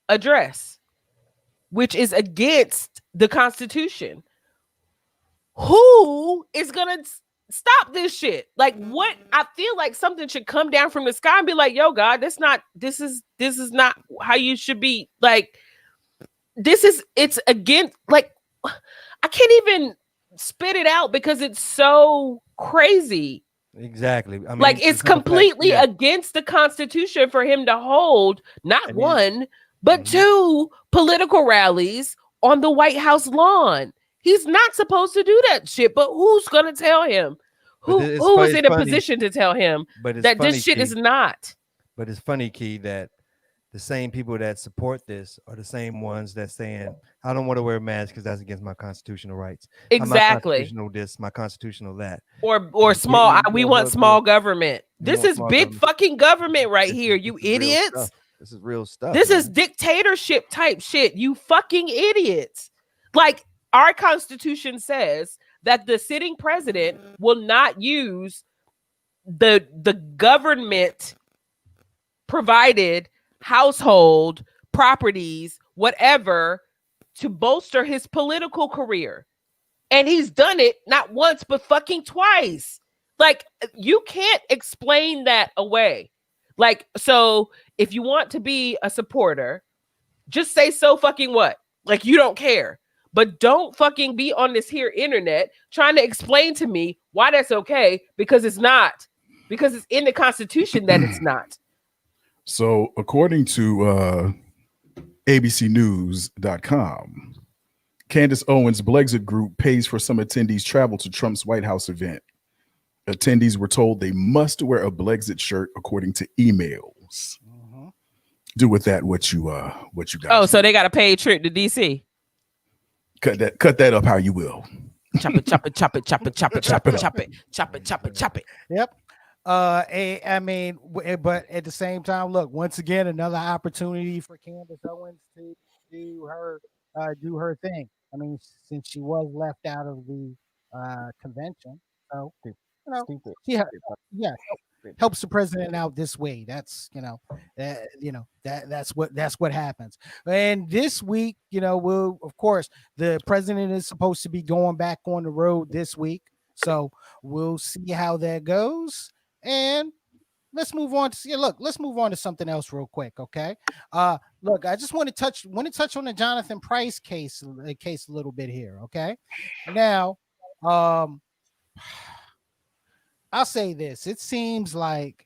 address, which is against the Constitution. Who is gonna stop this shit? Like, what? I feel like something should come down from the sky and be like, yo, God, this is not how you should be. Like, it's against, like, I can't even spit it out because it's so crazy. Exactly. I mean, like, it's completely against the Constitution for him to hold not one, but two political rallies on the White House lawn. He's not supposed to do that shit, but who's going to tell him? Who is in a position to tell him that this shit is not? But it's funny, Key, that the same people that support this are the same ones that saying, I don't want to wear a mask because that's against my constitutional rights. Exactly. My constitutional this, my constitutional that. Or small, we want small government. This is big fucking government right here, you idiots. This is real stuff. This man. is dictatorship type shit. You fucking idiots. Like, our Constitution says that the sitting president will not use the government provided household properties, whatever, to bolster his political career. And he's done it not once, but fucking twice. Like, you can't explain that away. Like, so if you want to be a supporter, just say so fucking what? Like, you don't care. But don't fucking be on this here internet trying to explain to me why that's okay, because it's not. Because it's in the Constitution that it's not. So according to abcnews.com, Candace Owens' Brexit group pays for some attendees' travel to Trump's White House event. Attendees were told they must wear a Brexit shirt according to emails. Do with that what you guys. Oh, so they got a paid trip to DC. Cut that up how you will. Chop it, chop it, chop it, chop it, chop it, chop it, chop it, chop it, chop it, chop it. Yep. I mean, but at the same time, look, once again, another opportunity for Candace Owens to do her thing. I mean, since she was left out of the convention, so helps the president out this way. That's that's what happens. And this week, we'll, of course, the president is supposed to be going back on the road this week, so we'll see how that goes. And let's move on to something else real quick, okay? Look, I just want to touch on the Jonathan Price case a little bit here, okay? Now, I'll say this. It seems like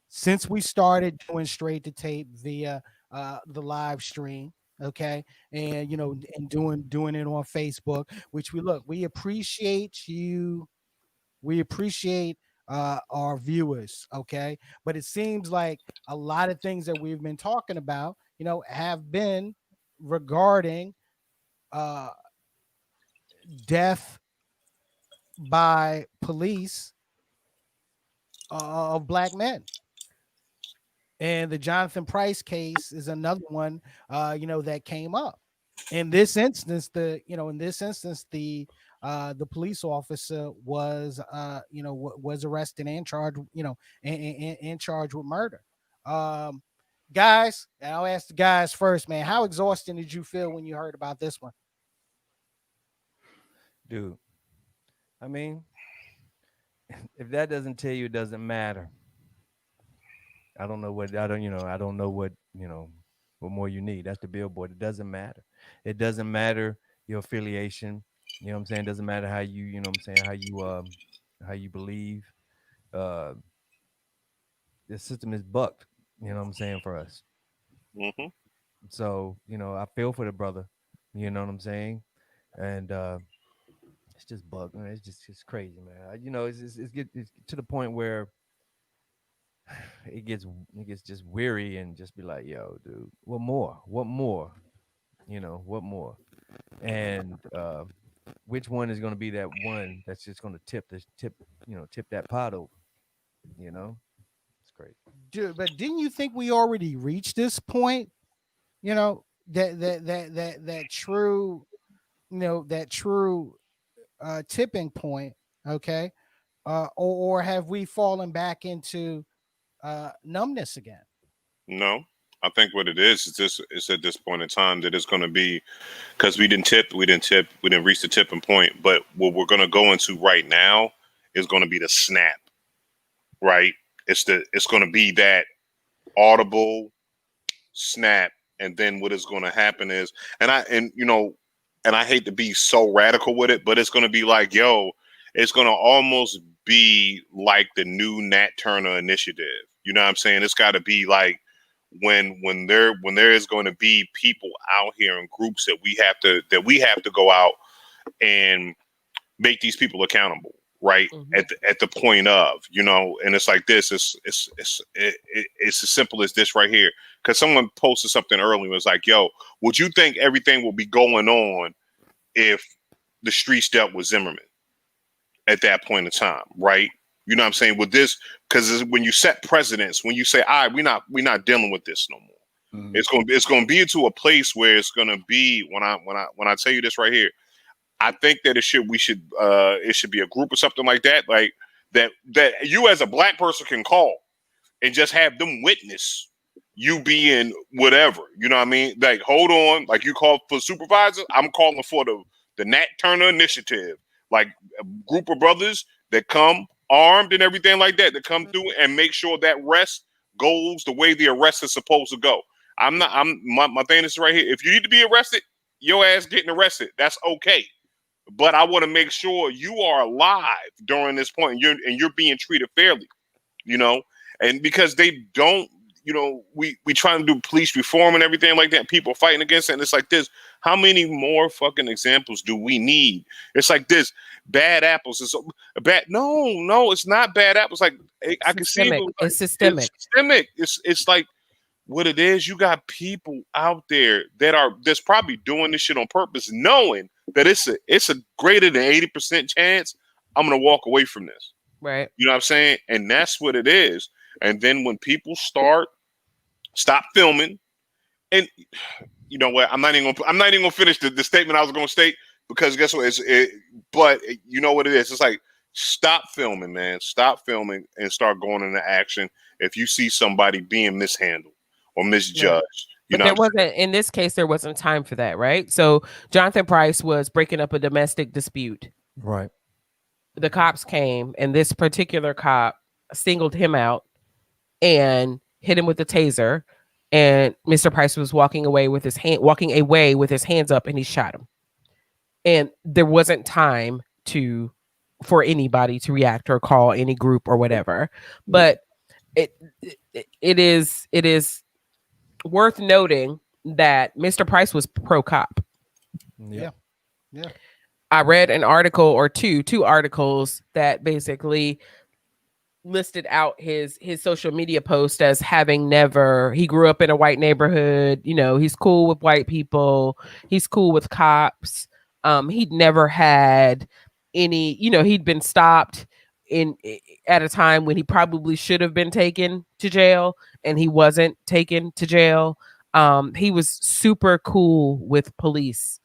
since we started doing Straight to Tape via the live stream, okay, and and doing it on Facebook, which we appreciate you. We appreciate our viewers, okay? But it seems like a lot of things that we've been talking about, have been regarding death by police of black men. And the Jonathan Price case is another one, that came up. In this instance, the police officer was arrested and charged, and charged with murder. Guys, I'll ask the guys first, man. How exhausting did you feel when you heard about this one? Dude, I mean, if that doesn't tell you it doesn't matter, I don't know what what more you need. That's the billboard. It doesn't matter. It doesn't matter your affiliation. You know what I'm saying? It doesn't matter how you, how you believe. The system is bucked, you know what I'm saying, for us. Mm-hmm. So, I feel for the brother, you know what I'm saying? And it's just bugged, man. It's crazy, man. It's to the point where it gets just weary and just be like, yo, dude, what more? What more? What more? And which one is going to be that one that's just going to tip that pot over? It's great. Dude, but didn't you think we already reached this point? That true, tipping point. Okay. Or have we fallen back into numbness again? No, I think what it is it's at this point in time that it's going to be, because we didn't reach the tipping point. But what we're going to go into right now is going to be the snap, right? It's going to be that audible snap. And then what is going to happen is, and I hate to be so radical with it, but it's going to be like, it's going to almost be like the new Nat Turner Initiative. You know what I'm saying? It's got to be like when there is going to be people out here in groups that we have to go out and make these people accountable, right? Mm-hmm. At the point of, and it's like this. It's as simple as this right here. Because someone posted something earlier and was like, would you think everything will be going on if the streets dealt with Zimmerman at that point in time, right? You know what I'm saying? With this, because when you set precedents, when you say, all right, we're not dealing with this no more. Mhm. It's gonna be to a place where it's gonna be when I tell you this right here, I think that it should be a group or something like that, like that you as a black person can call and just have them witness you being whatever. You know what I mean? Like, hold on, like you call for supervisor, I'm calling for the Nat Turner Initiative, like a group of brothers that come armed and everything like that come through and make sure that arrest goes the way the arrest is supposed to go. My thing is right here. If you need to be arrested, your ass getting arrested. That's okay. But I want to make sure you are alive during this point and you're being treated fairly, you know, and because they don't, you know, we trying to do police reform and everything like that. People fighting against it. And it's like this. How many more fucking examples do we need? It's like this. Bad apples. It's bad. No, it's not bad apples. Like I can see it. It's systemic. It's systemic. It's like what it is. You got people out there that's probably doing this shit on purpose, knowing that it's a greater than 80% chance I'm gonna walk away from this. Right. You know what I'm saying? And that's what it is. And then when people stop filming, and you know what? I'm not even gonna finish the statement I was gonna state, because guess what? But you know what it is? It's like, stop filming, man. Stop filming and start going into action if you see somebody being mishandled or misjudged. But there wasn't, in this case, there wasn't time for that, right? So Jonathan Price was breaking up a domestic dispute. Right. The cops came, and this particular cop singled him out and hit him with a taser. And Mr. Price was walking away with his hands up, and he shot him. And there wasn't time for anybody to react or call any group or whatever. But it is worth noting that Mr. Price was pro cop. Yeah. I read an article or two articles that basically listed out his social media post as having he grew up in a white neighborhood. You know, he's cool with white people. He's cool with cops. He'd never had any, you know, he'd been stopped at a time when he probably should have been taken to jail, and he wasn't taken to jail. He was super cool with police.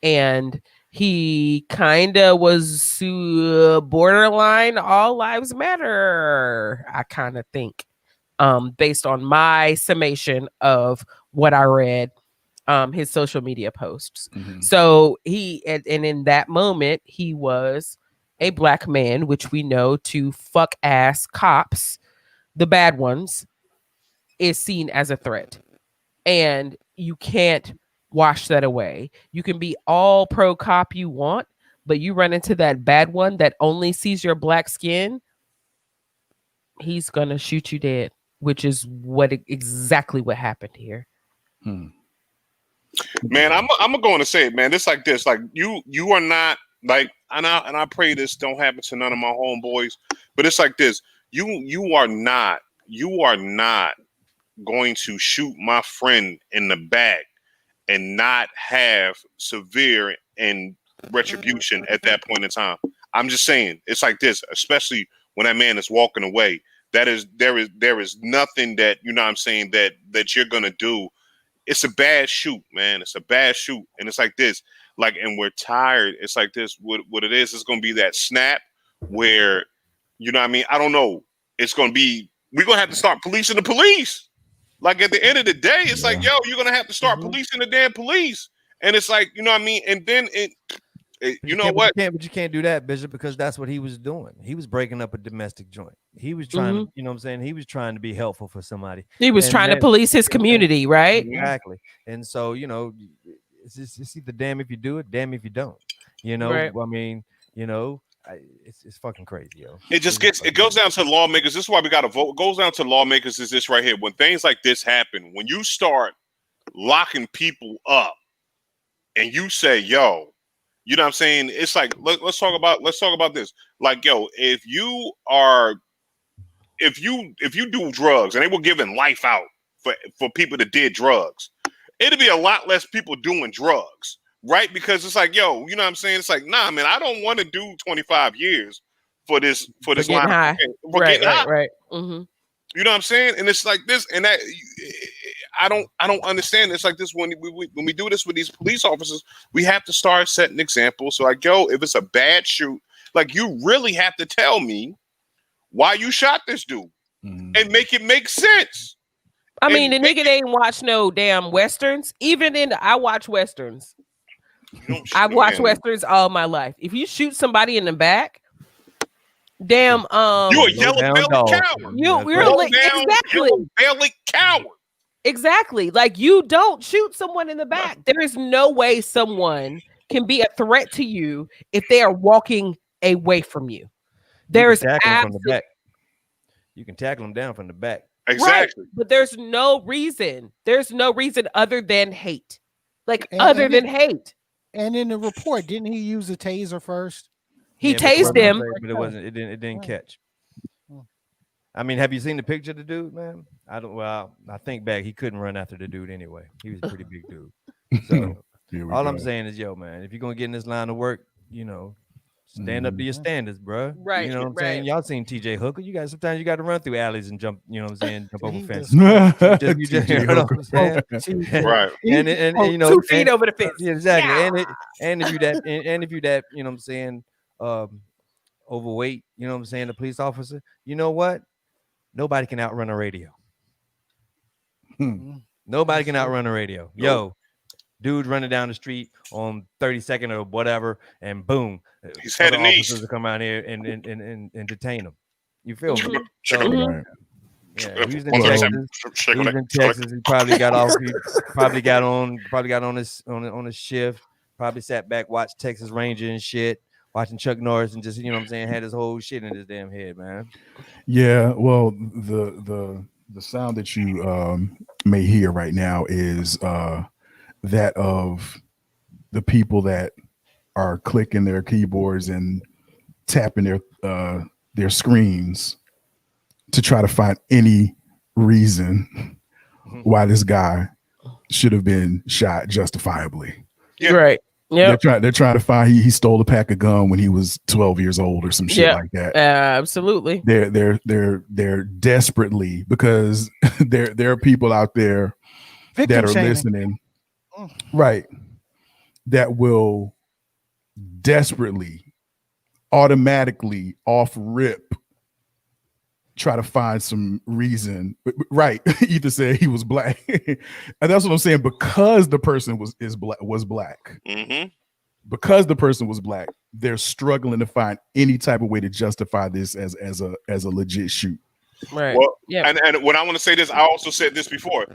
And he kind of was borderline all lives matter, I kind of think, based on my summation of what I read, his social media posts. Mm-hmm. So and in that moment, he was a black man, which we know to fuck ass cops, the bad ones, is seen as a threat. And you can't wash that away. You can be all pro cop you want, but you run into that bad one that only sees your black skin, he's gonna shoot you dead, which is exactly what happened here. Man, I'm going to say it, man. It's like this, like you are not like, and I pray this don't happen to none of my homeboys, but it's like this. You are not going to shoot my friend in the back and not have severe and retribution at that point in time. I'm just saying, it's like this, especially when that man is walking away. There is nothing that, you know what I'm saying, that you're gonna do. It's a bad shoot, man. It's a bad shoot. And it's like this, like, and we're tired. It's like this, what it is gonna be that snap where, you know what I mean? I don't know. It's gonna be, we're gonna have to start policing the police. Like, at the end of the day, it's like, yo, you're gonna have to start policing the damn police. And it's like, you know what I mean? And then you know what? But you can't do that, Bishop, because that's what he was doing. He was breaking up a domestic joint. He was trying to, you know what I'm saying? He was trying to be helpful for somebody. He was trying to police his community, right? Exactly. And so, you know, it's either damn if you do it, damn if you don't. You know, right. I mean, you know, it's fucking crazy, yo. It goes down to lawmakers. This is why we got to vote. It goes down to lawmakers is this right here. When things like this happen, when you start locking people up and you say, yo, you know what I'm saying? It's like, let's talk about this. Like, yo, if you do drugs, and they were giving life out for people that did drugs, it'd be a lot less people doing drugs, right? Because it's like, yo, you know what I'm saying? It's like, nah, man, I don't want to do 25 years for this getting line high. for getting high. Right. Mm-hmm. You know what I'm saying? And it's like this and that. I don't understand. It's like this when we do this with these police officers, we have to start setting examples. So like, yo, if it's a bad shoot, like you really have to tell me why you shot this dude and make it make sense. I mean, the nigga ain't watch no damn westerns. I watch westerns. I've watched westerns all my life. If you shoot somebody in the back, damn, you a yellow-bellied coward. Yellow-bellied coward. Exactly. Like you don't shoot someone in the back. There is no way someone can be a threat to you if they are walking away from you. There's from the back. You can tackle them down from the back. Exactly. Right. But there's no reason. There's no reason other than hate. Than hate. And in the report, didn't he use a taser first? He tased him, but it didn't catch. I mean, have you seen the picture of the dude, man? I think back, he couldn't run after the dude anyway. He was a pretty big dude. So all I'm saying is, yo, man, if you're gonna get in this line of work, stand up to your standards, bro. Right. You know what I'm saying? Y'all seen TJ Hooker. Sometimes you got to run through alleys and jump, you know what I'm saying? Jump over fences. You know what I'm saying? Right. And 2 feet over the fence. Yeah, exactly. Yeah. And if you that, you know what I'm saying, overweight, you know what I'm saying, the police officer, you know what? Nobody can outrun a radio. Nobody can outrun a radio. Yo, dude running down the street on 32nd or whatever, and boom, he's heading east. Officers to come out here and detain him. You feel me? Mm-hmm. Yeah, he's in Texas. He probably got off. He probably got on his shift. Probably sat back, watched Texas Ranger and shit, watching Chuck Norris, and just, you know what I'm saying, had his whole shit in his damn head, man. Yeah, well, the sound that you may hear right now is that of the people that are clicking their keyboards and tapping their screens to try to find any reason why this guy should have been shot justifiably. Yeah. Right. Yeah. They're trying to find he stole a pack of gum when he was 12 years old or some shit like that. Absolutely. They're desperately, because there are people out there that are listening, right, that will desperately, automatically, off rip, try to find some reason, right? Either say he was black, and that's what I'm saying. Because the person was black, because the person was black, they're struggling to find any type of way to justify this as a legit shoot. Right. Well, yeah. And when I want to say this, I also said this before.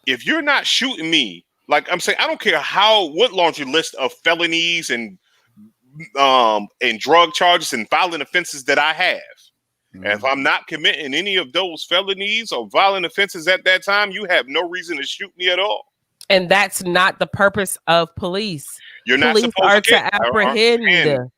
If you're not shooting me, like I'm saying, I don't care what laundry list of felonies and drug charges and violent offenses that I have. And if I'm not committing any of those felonies or violent offenses at that time, you have no reason to shoot me at all. And that's not the purpose of police. You're not police supposed to apprehend.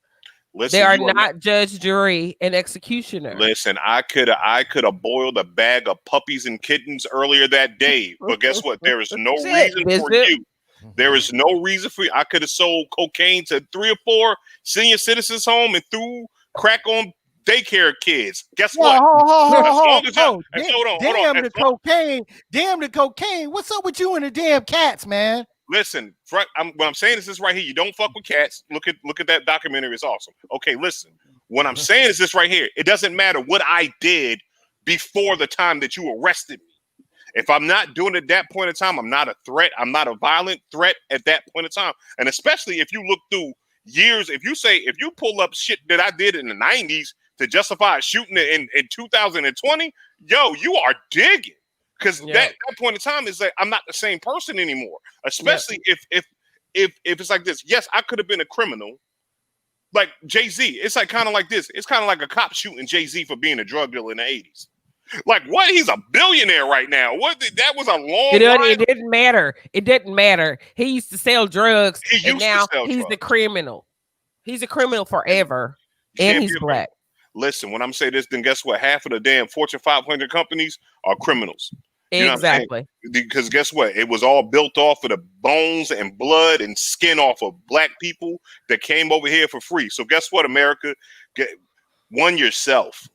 Listen, they are not judge, jury, and executioner. Listen, I could have boiled a bag of puppies and kittens earlier that day, but guess what? There is no reason for you. There is no reason for you. I could have sold cocaine to 3 or 4 senior citizens home and threw crack on daycare kids. Guess what? Damn the cocaine. What's up with you and the damn cats, man? Listen, what I'm saying is this right here. You don't fuck with cats. Look at that documentary. It's awesome. Okay, listen. What I'm saying is this right here. It doesn't matter what I did before the time that you arrested me. If I'm not doing it at that point in time, I'm not a threat. I'm not a violent threat at that point in time. And especially if you look through years, if you pull up shit that I did in the 90s to justify shooting in 2020, yo, you are digging. Because that point in time is like I'm not the same person anymore. Especially if it's like this. Yes, I could have been a criminal, like Jay-Z. It's like kind of like this. It's kind of like a cop shooting Jay-Z for being a drug dealer in the 80s. Like what? He's a billionaire right now. What? That was a long. It didn't matter. It didn't matter. He used to sell drugs, and now he's the criminal. He's a criminal forever, and he's black. Listen, when I'm saying this, then guess what? Half of the damn Fortune 500 companies are criminals. You know what I'm saying? Exactly. Because guess what? It was all built off of the bones and blood and skin off of black people that came over here for free. So guess what, America? Get one yourself.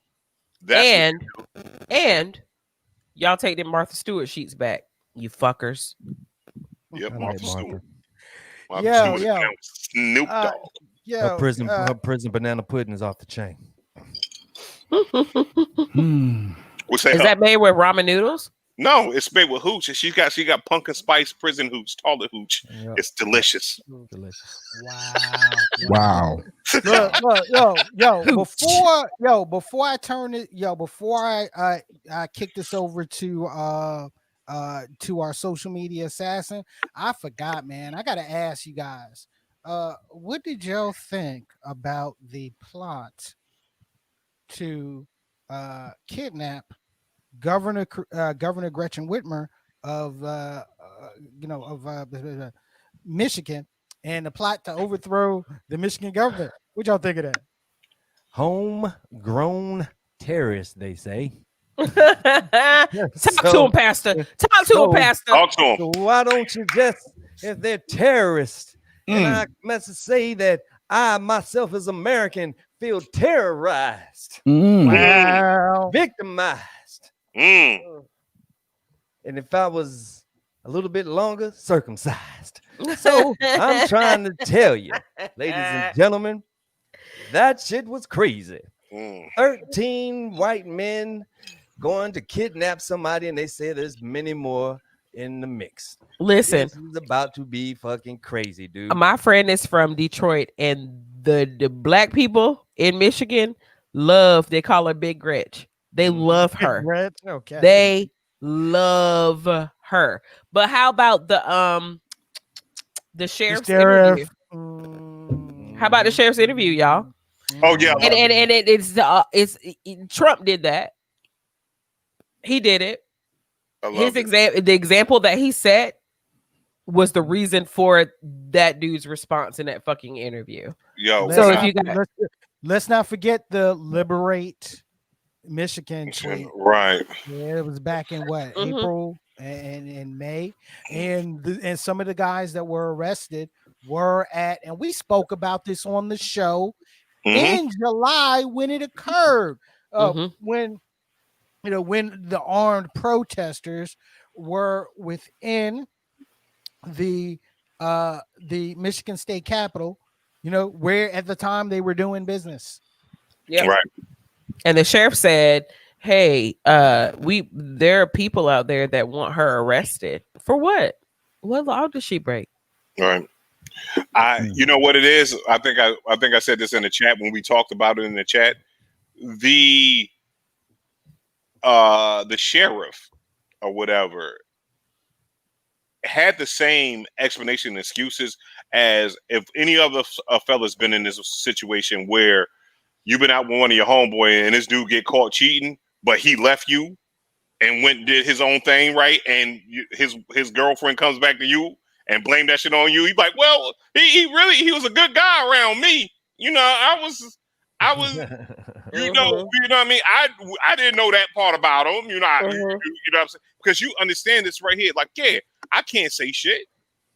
That's And y'all take them Martha Stewart sheets back, you fuckers. Yep, I like Martha Martha. Stewart. Martha Yo, Stewart yo. and Snoop Dogg. Yeah, Her prison banana pudding is off the chain. What's that? Is that made with ramen noodles? No, it's made with hooch. And she got pumpkin spice prison hooch, toilet hooch. Yep. It's delicious. Delicious. Wow. look, before I turn it, before I kick this over to our social media assassin, I forgot, man. I gotta ask you guys, what did y'all think about the plot to kidnap Governor Gretchen Whitmer of Michigan, and the plot to overthrow the Michigan government? What y'all think of that? Homegrown terrorists, they say. Talk to him, Pastor. Talk to him, Pastor. Talk to him. So why don't you just, if they're terrorists, and I must say that I myself as American feel terrorized, Wow. victimized, Mm. and if I was a little bit longer, circumcised. So I'm trying to tell you, ladies and gentlemen, that shit was crazy. 13 white men going to kidnap somebody, and they say there's many more in the mix. Listen, This is about to be fucking crazy, dude. my friend is from Detroit, and the black people in Michigan they call her Big Gretch. They love her. Okay. They love her. But how about the sheriff's interview? How about the sheriff's interview, y'all? Oh yeah. And Trump did that. He did it. The example that he set was the reason for that dude's response in that fucking interview. Yo, So if you got, let's not forget the Liberate Michigan tweet. right. Yeah, it was back in what, April and in May, and some of the guys that were arrested were at, and we spoke about this on the show in July when it occurred. When the armed protesters were within the Michigan State Capitol, where at the time they were doing business. Yeah, right. And the sheriff said, "Hey, there are people out there that want her arrested for what? What law did she break?" Right. You know what it is? I think I said this in the chat when we talked about it in the chat. The sheriff or whatever had the same explanation and excuses as if any other fella's been in this situation where you've been out with one of your homeboy and this dude get caught cheating, but he left you and went and did his own thing, right? And his girlfriend comes back to you and blame that shit on you. He's like, well, he was a good guy around me. I was you know what I mean? I didn't know that part about him. You know what I'm saying? Because you understand this right here. Like, yeah, I can't say shit.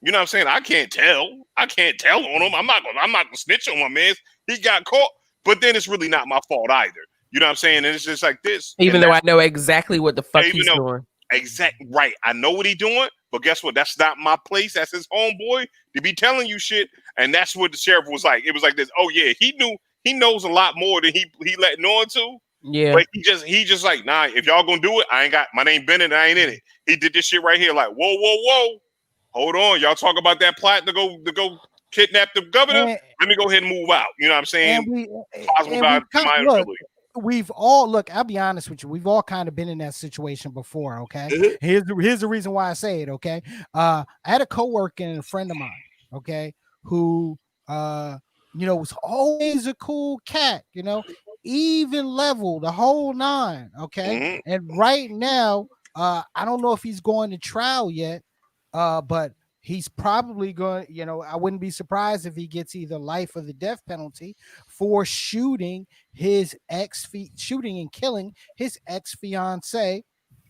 You know what I'm saying? I can't tell on him. I'm not gonna snitch on my man. He got caught, but then it's really not my fault either. You know what I'm saying? And it's just like this. Even though I know exactly what the fuck he's doing. Exactly right. I know what he's doing, but guess what? That's not my place. That's his homeboy to be telling you shit. And that's what the sheriff was like. It was like this. Oh yeah, he knows a lot more than he letting on to. Yeah. But he just like, nah, if y'all gonna do it, I ain't got my name Bennett, I ain't in it. He did this shit right here, like, whoa. Hold on. Y'all talk about that plot to go kidnap the governor. Let me go ahead and move out. You know what I'm saying? We've all look, I'll be honest with you, we've all kind of been in that situation before. Okay. Here's the reason why I say it. Okay. I had a coworker and a friend of mine, okay, who was always a cool cat, even level, the whole nine. Okay. And right now, I don't know if he's going to trial yet, but he's probably going, I wouldn't be surprised if he gets either life or the death penalty for shooting and killing his ex-fiance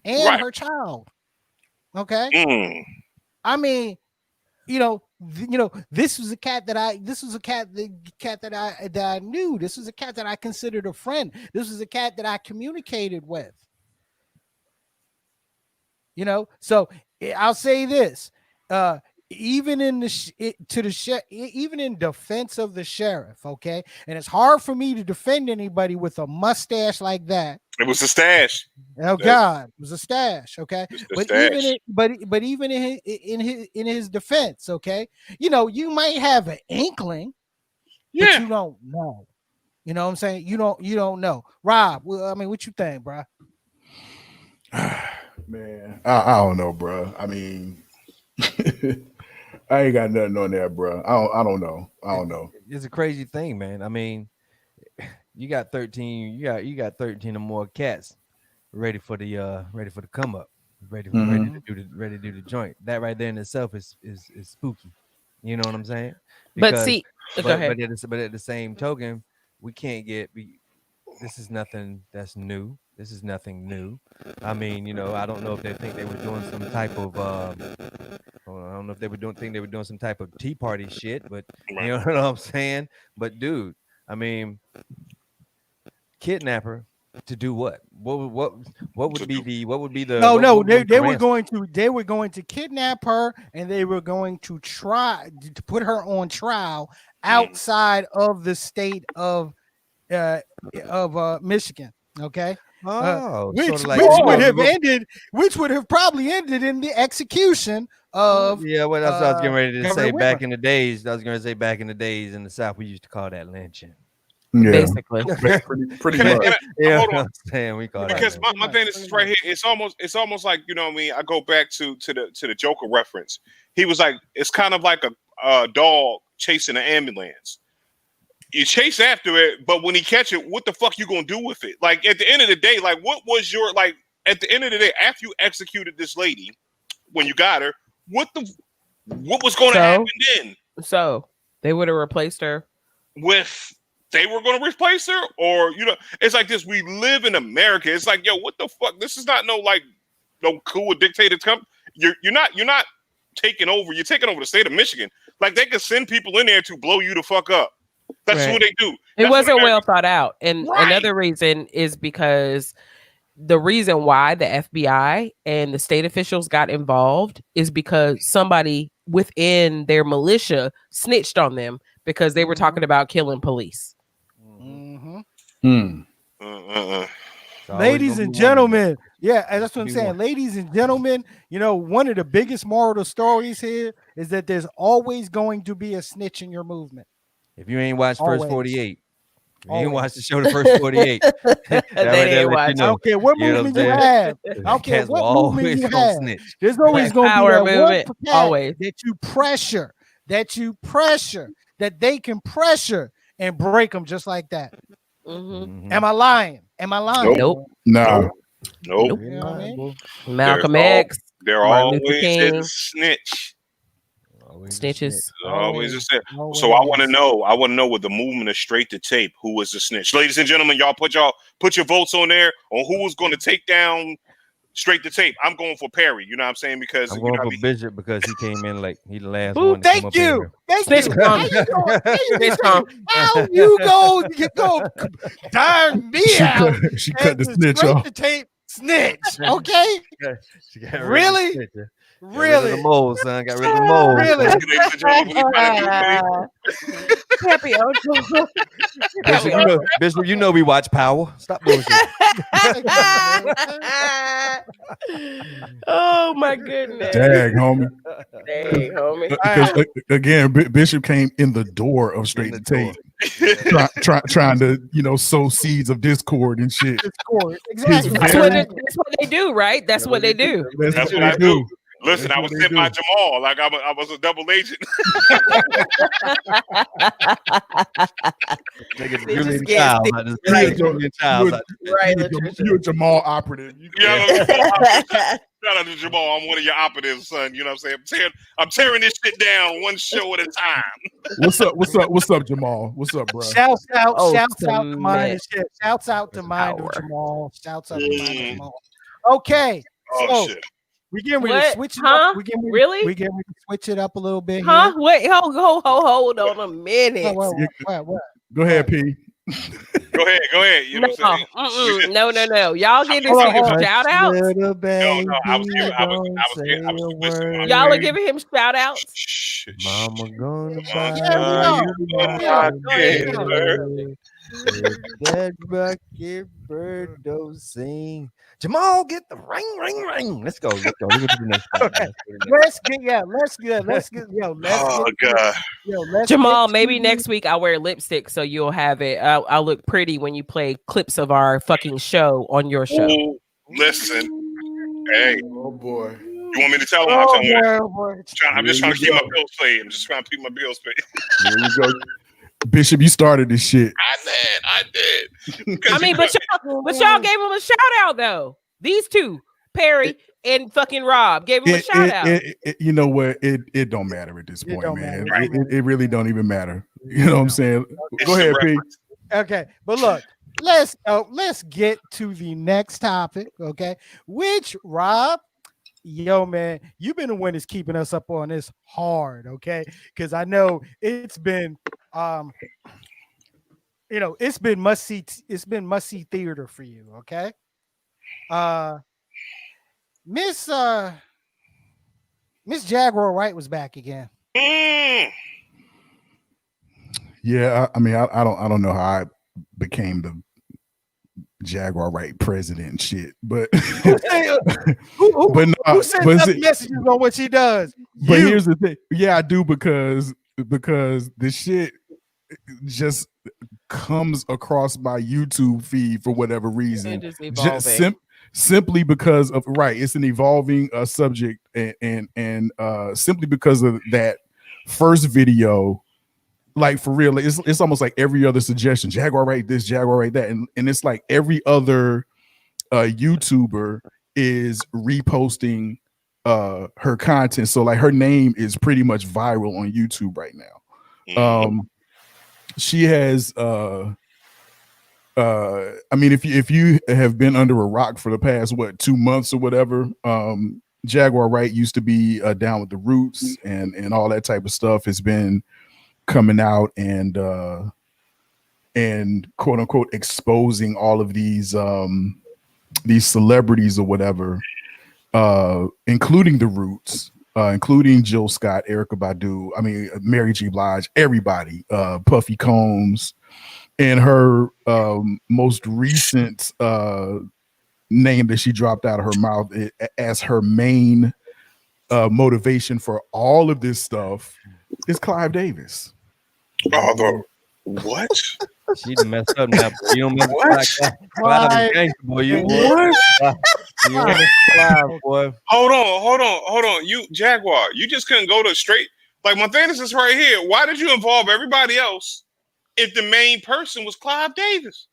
and her child. Okay. I mean, this was a cat that I knew. This was a cat that I considered a friend. This was a cat that I communicated with. So I'll say this: even in even in defense of the sheriff, okay, and it's hard for me to defend anybody with a mustache like that. It was a stash. Oh God, it was a stash. Okay, but stash. even in his defense, okay, you might have an inkling, but you don't know. You know what I'm saying? You don't know. Rob, I mean, what you think, bro? Man, I don't know, bro. I mean, I ain't got nothing on there, bro. I don't know. It's a crazy thing, man. I mean, you got 13. You got 13 or more cats ready for the come up, ready to do the joint. That right there in itself is spooky. You know what I'm saying? Because, go ahead. But at the same token, we can't get. This is nothing that's new. This is nothing new. I mean, I don't know if they think they were doing some type of. I don't know if they were doing some type of Tea Party shit, but you know what I'm saying. But dude, I mean, kidnapper to do what? What would be the? No. They were going to kidnap her, and they were going to try to put her on trial outside of the state of Michigan. Okay. Which would have probably ended in the execution of. Yeah, well, that's what I was getting ready to say. Back in the days, in the South, we used to call that lynching. Yeah. Basically, pretty much. Yeah, hold on. We call Because that my thing is right here. It's almost like, you know what I mean. I go back to the Joker reference. He was like, it's kind of like a dog chasing an ambulance. You chase after it, but when he catch it, what the fuck you gonna do with it? Like at the end of the day, like what was your like at the end of the day after you executed this lady, when you got her, what was going to happen then? So they would have replaced her with. They were going to replace her, or it's like this. We live in America. It's like, yo, what the fuck? This is not no cool dictator company. You're not taking over. You're taking over the state of Michigan. Like they could send people in there to blow you the fuck up. That's what they do. It wasn't well thought out. And another reason is because the reason why the FBI and the state officials got involved is because somebody within their militia snitched on them because they were talking about killing police. Ladies and gentlemen, that's what I'm saying. Ladies and gentlemen, one of the biggest moral stories here is that there's always going to be a snitch in your movement. If you ain't watched First 48, you ain't watched the show The First 48. They ain't watched. I don't care what movement you have. I don't care what movement you have. There's always going to be that one always that you pressure, that they can pressure and break them just like that. Am I lying? Nope. No. Nope. You know what I mean? Malcolm X. They're always a snitch. Snitches. Always a snitch. So I want to know with the movement of Straight to Tape, who was the snitch? Ladies and gentlemen, y'all put your votes on there on who was going to take down Straight to Tape. I'm going for Perry. You know what I'm saying? Because I'm going for Bishop because he came in late. He the last one. Thank you. How you go darn me out. She cut the snitch off. The tape snitch. Okay. Really? Really? Got rid of the mole, son. Got rid of the mole. Really? Bishop, we watch Power. Stop bullshit. Oh my goodness. Dang, homie. Because again, Bishop came in the door of Straight to Tape. Trying to sow seeds of discord and shit. Exactly. That's what they do, right? That's what they do. That's what I do. Listen, I was sent by Jamal like I was a double agent. You're a Jamal operative. Shout out to Jamal. I'm one of your operatives, son. You know what I'm saying? I'm tearing this shit down one show at a time. What's up, Jamal? What's up, bro? Shouts out to mine. Shouts out to mine, Jamal. Shouts out to mine, Jamal. Okay. Oh, shit. We getting ready to What? switch it Huh? up. We getting Really? We getting ready to switch it up a little bit Huh? here. Wait, hold on a minute. What? Go ahead, P. Go ahead. You know what I'm saying? No. Y'all getting Hold him on. shout outs. Little baby, No, I was listen, Mama. Y'all are giving him shout outs. Shh. Mama gonna Yeah, we are. Yeah, go ahead. That rocket bird don't sing. Jamal, get the ring. Let's go. Let's go to the next part. Okay. Let's Oh God. Jamal, maybe next week I'll wear lipstick so you'll have it. I'll look pretty when you play clips of our fucking show on your show. Ooh, listen. Hey. Oh boy. You want me to tell him? I'm just trying to keep my bills paid. I'm just trying to keep my bills paid. Here we go. Bishop, you started this shit. I did. I mean, but y'all gave him a shout out though. These two, Perry and fucking Rob, gave him a shout out. You know what? It don't matter at this point, man. Right. It really don't even matter. You know what I'm saying? Go ahead, P. Okay, but look, let's get to the next topic. Okay, which Rob, yo man, you've been the one that's keeping us up on this hard. Okay, because I know it's been it's been must see theater for you. Okay, Miss Jaguar Wright was back again. Yeah, I mean, I don't know how I became the Jaguar Wright president and shit, but Who sends up messages on what she does? But here's the thing. Yeah, I do because the shit just comes across my YouTube feed for whatever reason. Simply because of it's an evolving subject, and simply because of that first video. Like for real, it's almost like every other suggestion. Jaguar Wright this, Jaguar Wright that, and it's like every other YouTuber is reposting her content. So like her name is pretty much viral on YouTube right now. She has I mean, if you have been under a rock for the past 2 months or whatever, Jaguar Wright used to be down with the Roots and all that type of stuff has been coming out and quote unquote exposing all of these celebrities or whatever, including the Roots, including Jill Scott, Erykah Badu, I mean Mary J. Blige, everybody, Puffy Combs, and her most recent name that she dropped out of her mouth as her main motivation for all of this stuff is Clive Davis. What? She done messed up now. You don't mess What? boy. Boy. Hold on. You Jaguar, you just couldn't go to straight. Like my thing is this right here. Why did you involve everybody else if the main person was Clive Davis?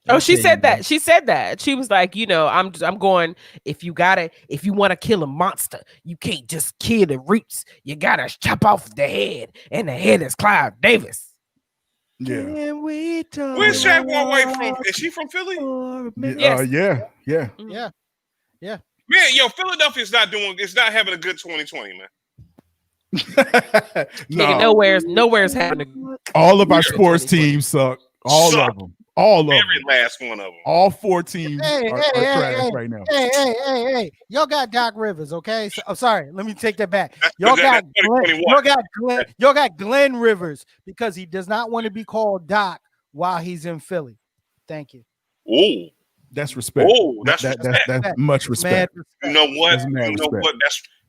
Oh, she said that. She said that. She was like, I'm going, if you want to kill a monster, you can't just kill the Roots. You gotta chop off the head, and the head is Clive Davis. Yeah. Where's Jaguar Wright from? Is she from Philly? Yes. Yeah. Man, Philadelphia's not having a good 2020, man. Nigga, nowhere's happening. All of our sports teams suck. All of them. Every last one of them. All 4 teams are trash right now. Hey. Y'all got Doc Rivers, okay? So, I'm sorry. Let me take that back. Y'all got Glenn Rivers because he does not want to be called Doc while he's in Philly. Thank you. Ooh. That's respect. Oh, that's much respect. You know what?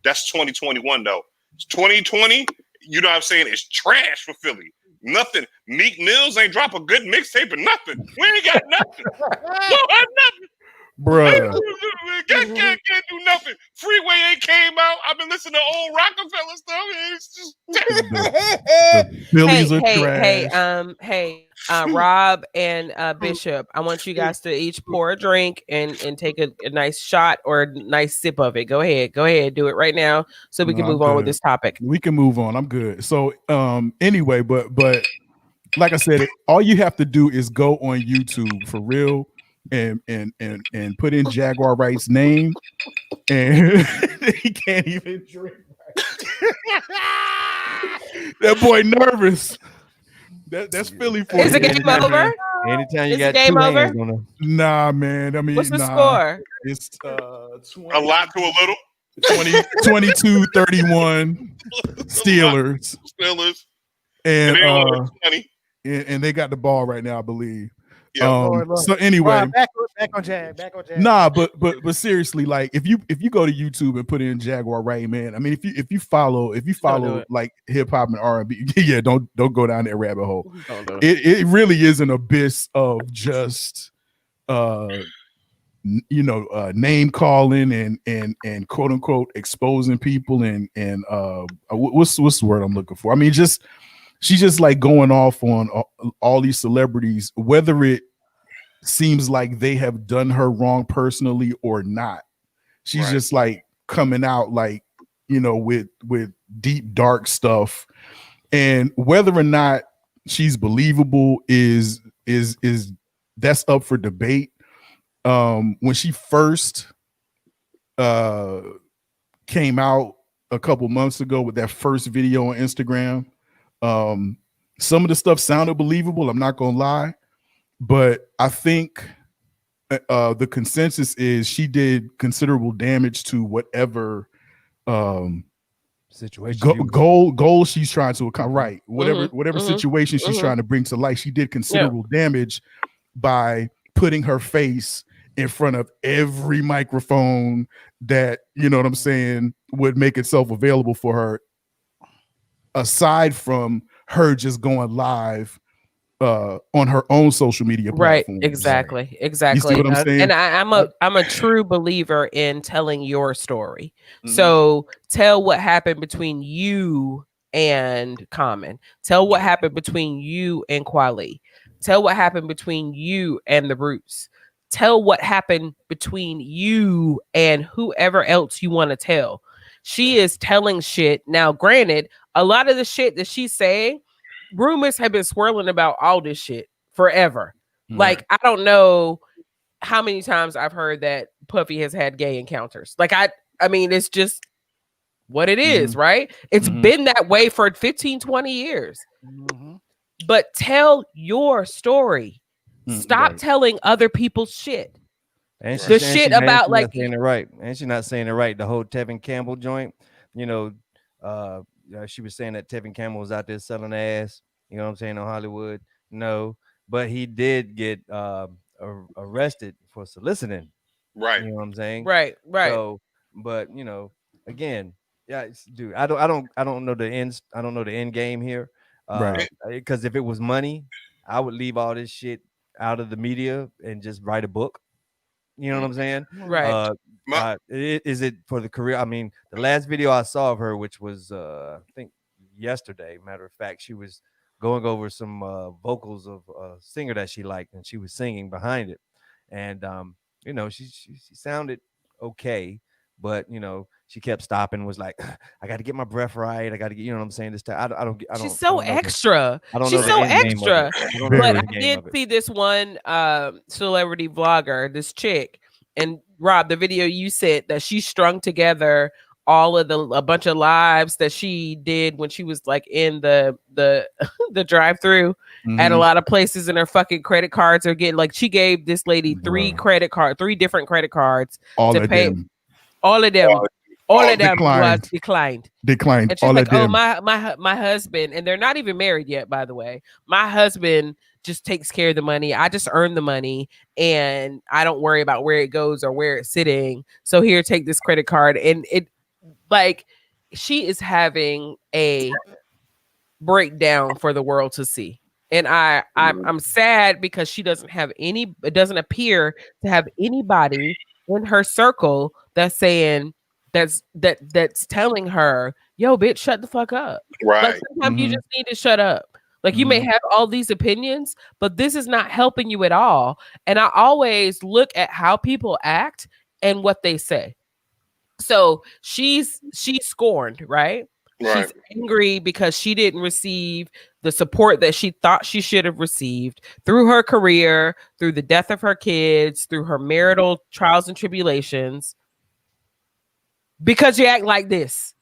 That's 2021 though. It's 2020. You know what I'm saying? It's trash for Philly. Nothing. Meek Mills ain't drop a good mixtape or nothing. We ain't got nothing. We don't have nothing. Bruh. Can't do nothing. Freeway ain't came out. I've been listening to old Rockefeller stuff. And it's just the Phillies are trash. Hey, Rob and Bishop, I want you guys to each pour a drink and take a nice shot or a nice sip of it. Go ahead, do it right now so we can move on with this topic. We can move on. I'm good. So anyway, but like I said, all you have to do is go on YouTube for real and put in Jaguar Wright's name, and he can't even drink. That boy nervous. That's Philly for Is you. the game over? Anytime you Is the got game two over? hands on them. Nah, man. I mean, What's the nah. score? It's 20, A lot to a little. 22-31 Steelers. Steelers. And they on 20. and they got the ball right now, I believe. Yeah. Lord. So anyway, Back on Jag. nah, but seriously, like if you go to YouTube and put in Jaguar Wright, man, I mean, if you follow like hip hop and R&B, yeah, don't go down that rabbit hole. It really is an abyss of just name calling and quote unquote exposing people and what's the word I'm looking for? I mean, she's just like going off on all these celebrities, whether it seems like they have done her wrong personally or not. She's just like coming out like, with deep, dark stuff. And whether or not she's believable is that's up for debate. When she first came out a couple months ago with that first video on Instagram, some of the stuff sounded believable. I'm not gonna lie, but I think the consensus is she did considerable damage to whatever situation goal she's trying to accomplish. Whatever situation she's trying to bring to light, she did considerable damage by putting her face in front of every microphone that, what I'm saying, would make itself available for her, aside from her just going live on her own social media platform. Right, exactly. You see what I'm saying? And I'm a true believer in telling your story. So tell what happened between you and Common. Tell what happened between you and Kweli. Tell what happened between you and the Roots. Tell what happened between you and whoever else you want to tell. She is telling shit. Now, granted, a lot of the shit that she's saying, rumors have been swirling about all this shit forever. Like, I don't know how many times I've heard that Puffy has had gay encounters. Like, I mean, it's just what it is, right? It's been that way for 15, 20 years. But tell your story. Stop telling other people's shit. And the shit about like saying it right, and she's not saying it right. The whole Tevin Campbell joint, she was saying that Tevin Campbell was out there selling ass. You know what I'm saying, on Hollywood? No, but he did get arrested for soliciting. Right. You know what I'm saying? Right. So, but again, dude, I don't know the ends. I don't know the end game here. Because if it was money, I would leave all this shit out of the media and just write a book. You know what I'm saying? Right. Is it for the career? I mean, the last video I saw of her, which was I think yesterday, matter of fact, she was going over some vocals of a singer that she liked, and she was singing behind it. And she sounded okay, but she kept stopping, was like, I got to get my breath right. I got to get, you know what I'm saying? This time, I don't. She's so extra. She's so extra. But I did see this one celebrity vlogger, this chick, and Rob, the video you said that she strung together all of a bunch of lives that she did when she was like in the the drive-through at a lot of places, and her fucking credit cards are getting like, she gave this lady three different credit cards to pay. All of them was declined. And she's like, oh, my husband, and they're not even married yet, by the way. My husband just takes care of the money. I just earn the money, and I don't worry about where it goes or where it's sitting. So here, take this credit card. And it, like, she is having a breakdown for the world to see. And I'm sad because she doesn't have any. It doesn't appear to have anybody in her circle that's saying that's telling her, yo, bitch, shut the fuck up. Right. Like, sometimes you just need to shut up. Like, you may have all these opinions, but this is not helping you at all. And I always look at how people act and what they say. So she's scorned, right? She's angry because she didn't receive the support that she thought she should have received through her career, through the death of her kids, through her marital trials and tribulations. because you act like this.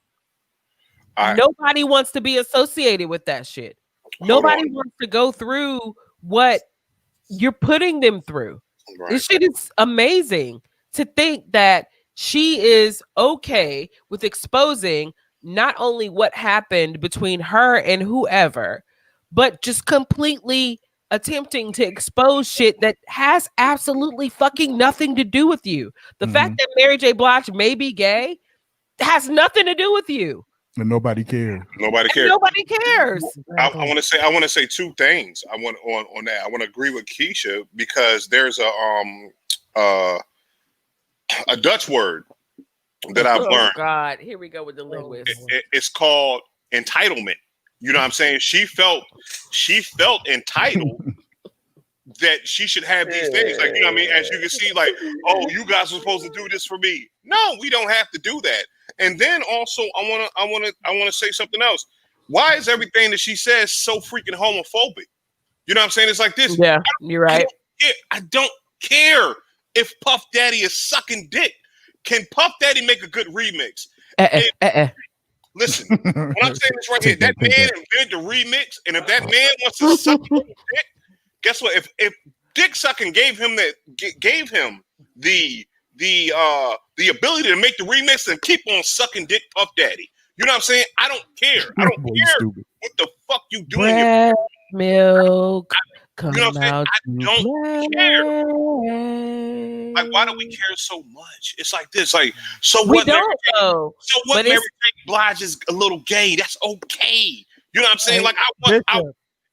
All right. Nobody wants to be associated with that shit. Nobody wants to go through what you're putting them through. Right. This shit is amazing to think that she is okay with exposing not only what happened between her and whoever, but just completely attempting to expose shit that has absolutely fucking nothing to do with you. The fact that Mary J. Blige may be gay has nothing to do with you. And nobody cares. Nobody cares. Nobody cares. I want to say two things. I want on that. I want to agree with Keisha because there's a Dutch word that I've learned. God, here we go with the linguist. It's called entitlement. You know what I'm saying? She felt entitled that she should have these things. Like, you know what I mean? As you can see, like, oh, you guys are supposed to do this for me. No, we don't have to do that. And then also, I wanna say something else. Why is everything that she says so freaking homophobic? You know what I'm saying? It's like this. Yeah, you're right. I don't care if Puff Daddy is sucking dick. Can Puff Daddy make a good remix? Listen, what I'm saying is right here. That man invented the remix, and if that man wants to suck dick, guess what? If Dick Sucking gave him the ability to make the remix and keep on sucking dick, Puff Daddy. You know what I'm saying? I don't care. I don't care what the fuck you doing. Breast milk. You know what I'm saying? I don't care. Like, why do we care so much? It's like this. Like, so We what? don't know. So what? Mary J. Blige is a little gay. That's okay. You know what I'm saying? Like,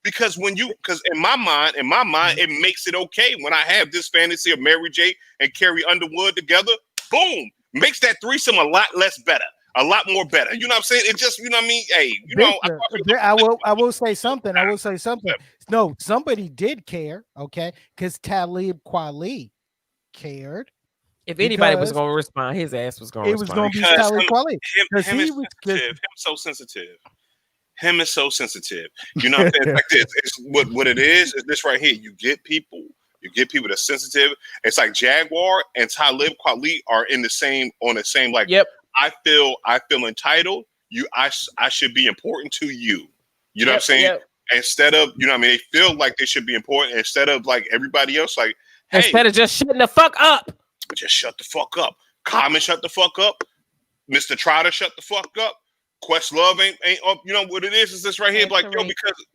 because in my mind, it makes it okay when I have this fantasy of Mary J. and Carrie Underwood together. Boom, makes that threesome a lot less better, a lot more better. You know what I'm saying? It just, you know what I mean? Hey, you know, I will say something. No, somebody did care, okay? Because Talib Kweli cared. If anybody was going to respond, his ass was going to respond. It was going to be Talib Kweli. Him so sensitive. Him is so sensitive. You know what I'm saying? Like this. It's what it is this right here. You get people that's sensitive. It's like Jaguar and Talib Kweli are on the same like, yep. I feel entitled. I should be important to you. You know what I'm saying? Yep. Instead of, you know what I mean, they feel like they should be important instead of like everybody else, like, hey, instead of just shutting the fuck up. Just shut the fuck up. Common, shut the fuck up. Mr. Trotter, shut the fuck up. Questlove ain't up. You know what it is this right here? Like, yo, because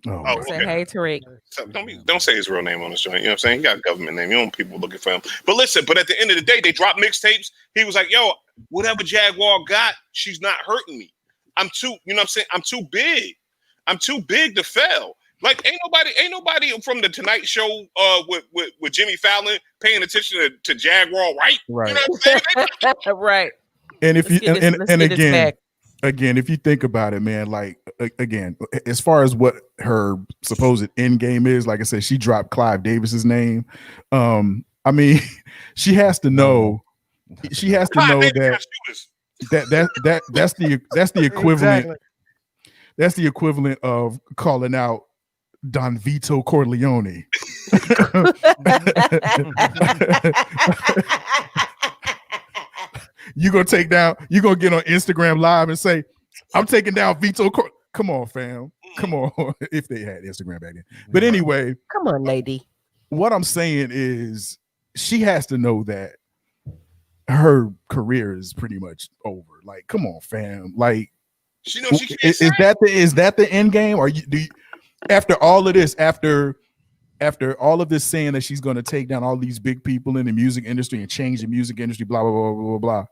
okay. Hey, Tariq. So don't say his real name on this joint. You know what I'm saying? He got a government name. You don't want people looking for him. But listen, but at the end of the day, they dropped mixtapes. He was like, yo, whatever Jaguar got, she's not hurting me. I'm too, you know what I'm saying? I'm too big. I'm too big to fail. Like, ain't nobody from the Tonight Show with Jimmy Fallon paying attention to Jaguar, right? Right. You know what I'm saying? Right. And if again, if you think about it, man, like again, as far as what her supposed end game is, like I said, she dropped Clive Davis's name. I mean, she has to know. She has to know that's the equivalent. Exactly. That's the equivalent of calling out Don Vito Corleone. You're gonna get on Instagram Live and say, I'm taking down Vito. Come on, fam. Come on. If they had Instagram back then. But anyway. Come on, lady. What I'm saying is she has to know that her career is pretty much over. Like, come on, fam. Like, she knows she can't is that the end game? Or after all of this, after all of this saying that she's going to take down all these big people in the music industry and change the music industry, blah, blah, blah, blah, blah, blah.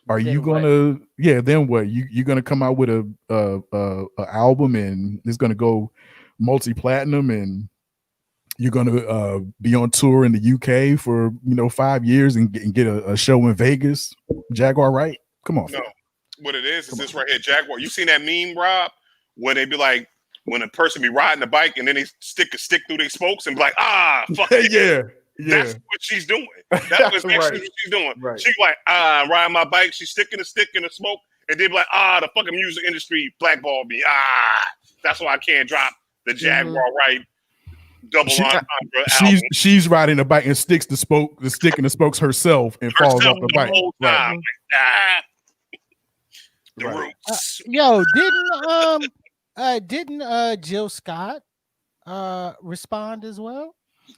Are you going to, then what? You're going to come out with a album and it's going to go multi-platinum and you're going to be on tour in the UK for, 5 years and get a show in Vegas. Jaguar, right? Come on. No, what it is this right here, Jaguar. You seen that meme, Rob? When they be like, when a person be riding a bike and then they stick a stick through their spokes and be like, fuck it. Yeah. That's what she's doing. That's actually what she's doing. Right. She's like, riding my bike. She's sticking a stick in the smoke and they'd be like, the fucking music industry blackballed me. That's why I can't drop the Jaguar, right? double She- entendre album. She's riding a bike and sticks the stick in the spokes herself and falls off the the bike. whole time. Right. Like, ah, the Right. roots. Yo, didn't Jill Scott respond as well?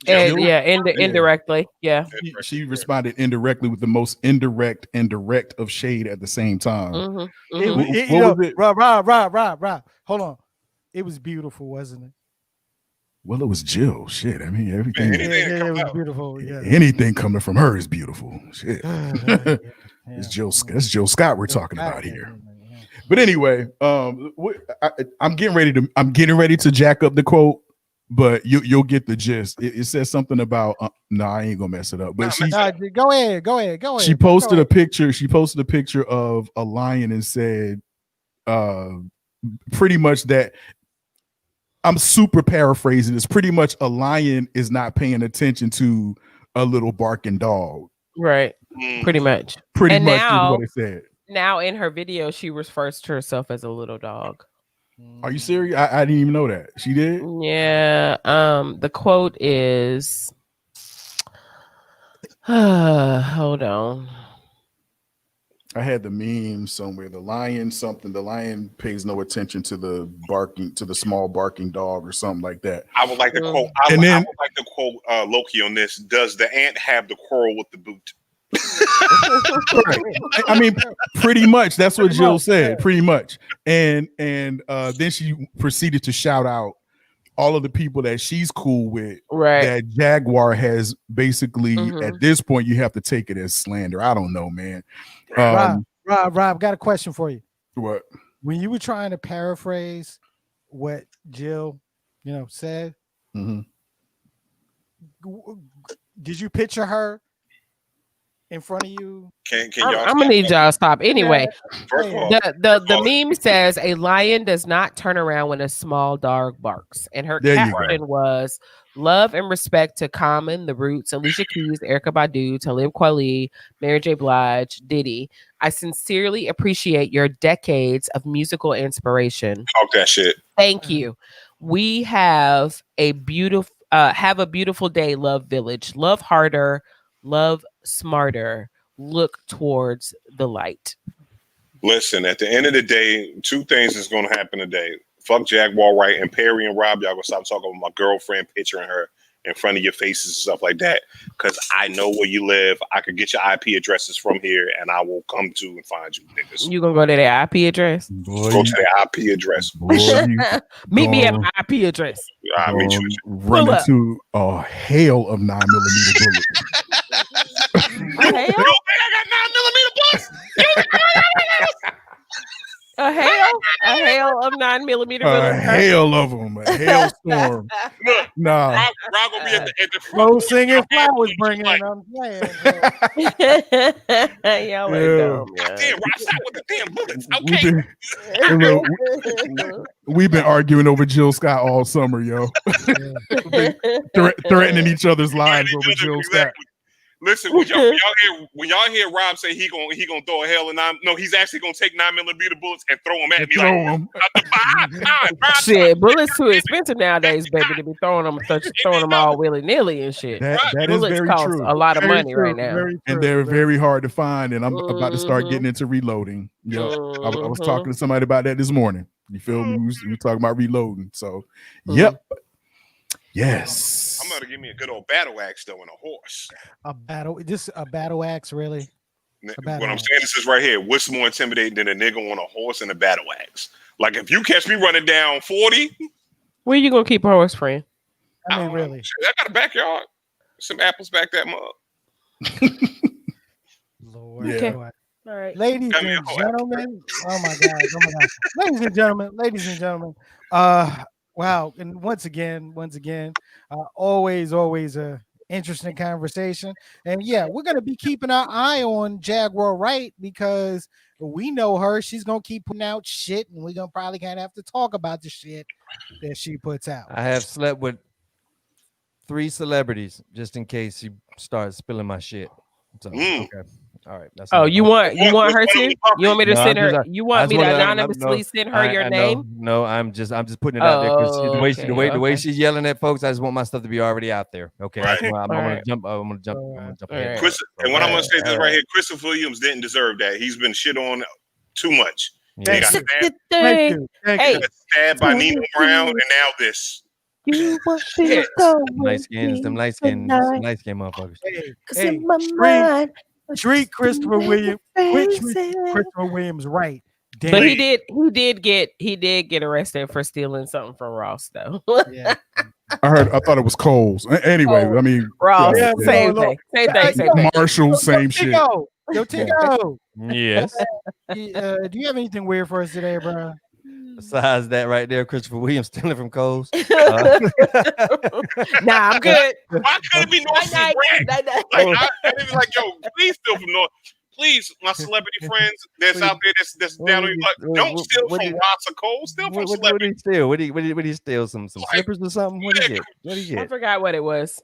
And, Jill? yeah, indirectly. Yeah. She responded indirectly with the most indirect and direct of shade at the same time. Mm-hmm. It, Mm-hmm. What was it? Rob. Hold on. It was beautiful, wasn't it? Well, it was Jill. Shit. I mean, everything. Man, anything It comes was out. beautiful. Yeah. Anything coming from her is beautiful. Shit. Yeah. It's Jill. That's Jill Scott we're talking about Yeah, here. yeah. But anyway, I'm getting ready to jack up the quote, but you'll get the gist. It says something about no, I ain't gonna mess it up. But Go ahead. she posted a picture. She posted a picture of a lion and said, pretty much that. I'm super paraphrasing. It's pretty much a lion is not paying attention to a little barking dog. Right. Pretty much. Pretty And much now- is what it said. Now in her video, she refers to herself as a little dog. Are you serious? I didn't even know that. She did? Yeah. The quote is hold on. I had the meme somewhere. The lion pays no attention to the small barking dog or something like that. I would like to quote. I would like to quote Loki on this. Does the ant have the quarrel with the boot? Right. I mean, pretty much. That's what Jill said. Pretty much. And then she proceeded to shout out all of the people that she's cool with. Right. That Jaguar has basically at this point you have to take it as slander. I don't know, man. Rob, got a question for you. What? When you were trying to paraphrase what Jill, said, did you picture her in front of you? Can y'all? I'm gonna need y'all to stop. Anyway, First of all, the meme says a lion does not turn around when a small dog barks, and her caption was love and respect to Common, The Roots, Alicia Keys, Erykah Badu, Talib Kweli, Mary J. Blige, Diddy. I sincerely appreciate your decades of musical inspiration. Talk that shit. Thank you. We have a beautiful day, Love Village. Love harder, love smarter. Look towards the light. Listen, at the end of the day, two things is going to happen today. Fuck Jaguar Wright and Perry and Rob. Y'all gonna stop talking about my girlfriend picturing her in front of your faces and stuff like that. Because I know where you live. I could get your IP addresses from here, and I will come to and find you, niggas. You gonna go to their IP address? Go to their IP address. Meet me at my IP address. I'll meet you. Run into a hail of 9mm bullets. A hail? You don't think I got 9mm bullets? A hail of 9mm A bullets. hail of them. A hailstorm. Look, Nah. Rob gonna be at the Slow front. singing flowers bringing Like, them. Y'all ain't dumb, yeah. damn, Rob shot with the damn bullets. Okay. We've been arguing over Jill Scott all summer, yo. Threatening each other's lives over Jill Scott. Listen, when y'all hear Rob say he gonna throw a hell and he's actually gonna take 9mm bullets and throw them at me. Shit, bullets too expensive nowadays, baby, to be throwing them all willy nilly and shit. That is bullets very cost true. a lot of money right now, and they're very hard to find. And I'm about to start getting into reloading. I was talking to somebody about that this morning. You feel me? We were talking about reloading. So, yep. Yes. I'm gonna give me a good old battle axe though and a horse. A battle axe, really? What I'm saying is this right here. What's more intimidating than a nigga on a horse and a battle axe? Like if you catch me running down 40, where you gonna keep a horse, friend? I mean, really? I got a backyard. Some apples back that mug. Lord. Yeah. Okay. All right, ladies and gentlemen. Oh my God. Ladies and gentlemen. Wow, and once again, always a interesting conversation. And yeah, we're gonna be keeping our eye on Jaguar Wright because we know her. She's gonna keep putting out shit, and we're gonna probably kind of have to talk about the shit that she puts out. I have slept with 3 celebrities just in case you start spilling my shit. So, okay. All right. That's Oh, enough. you want Which her one to? of the puppies? You want me to No, send I'm her? just- You I want just me to wanna- anonymously send her your name? No, I'm just putting it out there because Oh, the way okay. she's yelling at folks, I just want my stuff to be already out there. Okay, Right. I'm gonna Alright. jump. I'm gonna jump ahead. Alright. Chris, and what I'm gonna say this Alright. right here, Christopher Williams didn't deserve that. He's been shit on too much. He Yeah. got stabbed, Thank you. Thank Hey, you. got stabbed by Nino Brown, and now this. you want to Shit. go Light with skins, them me light skin tonight? motherfuckers. Hey, 'Cause hey, in my street, mind, treat Christopher Williams. Treat faces. Christopher Williams right. But Damn. he did get arrested for stealing something from Ross though. Yeah. I thought it was Coles. Anyway, I mean, Ross, Yeah, same no, thing. Same thing. Marshall, same shit. Tico. Yo, Tico. Yes. Do you have anything weird for us today, bro? Besides that, right there, Christopher Williams stealing from Coles. Nah, I'm good. Why couldn't it be North Night, Bragg? night, night. Like I be like, yo, please steal from North. Please, my celebrity friends that's out there that's down on your luck, don't steal from Ross or Cole. Steal from What celebrity. did he steal? What did he steal? Some slippers or something? What did he get? What did he I get? forgot what it was.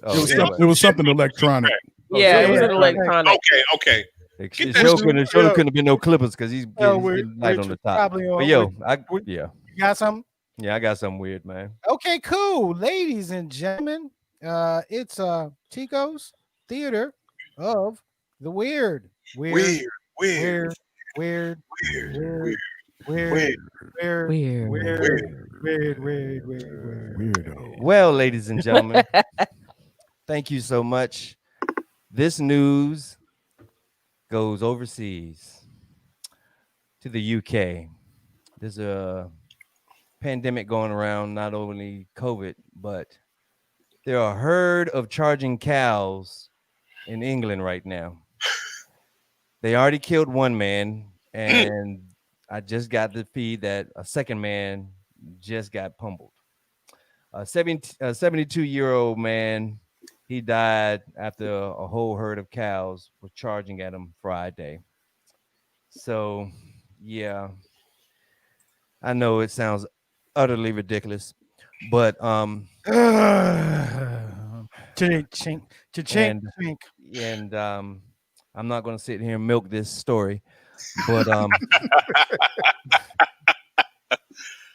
Oh, It was something electronic. Yeah, it was yeah, an electronic. Okay. It Get sure that couldn't have been no clippers because he's Well, getting light on the top. probably But on- yo, You got something? I got something weird, man. Okay, cool. Ladies and gentlemen, it's Tico's Theater of the Weird. Weird. Weird. Weird. Weirdo. Well, ladies and gentlemen, thank you so much. This news goes overseas to the UK. There's a pandemic going around, not only COVID, but there are a herd of charging cows in England right now. They already killed one man, and I just got the feed that a second man just got pummeled. A 72-year-old man, he died after a whole herd of cows were charging at him Friday. So, yeah, I know it sounds utterly ridiculous, but Chink, chink, chink, chink. and I'm not going to sit here and milk this story, but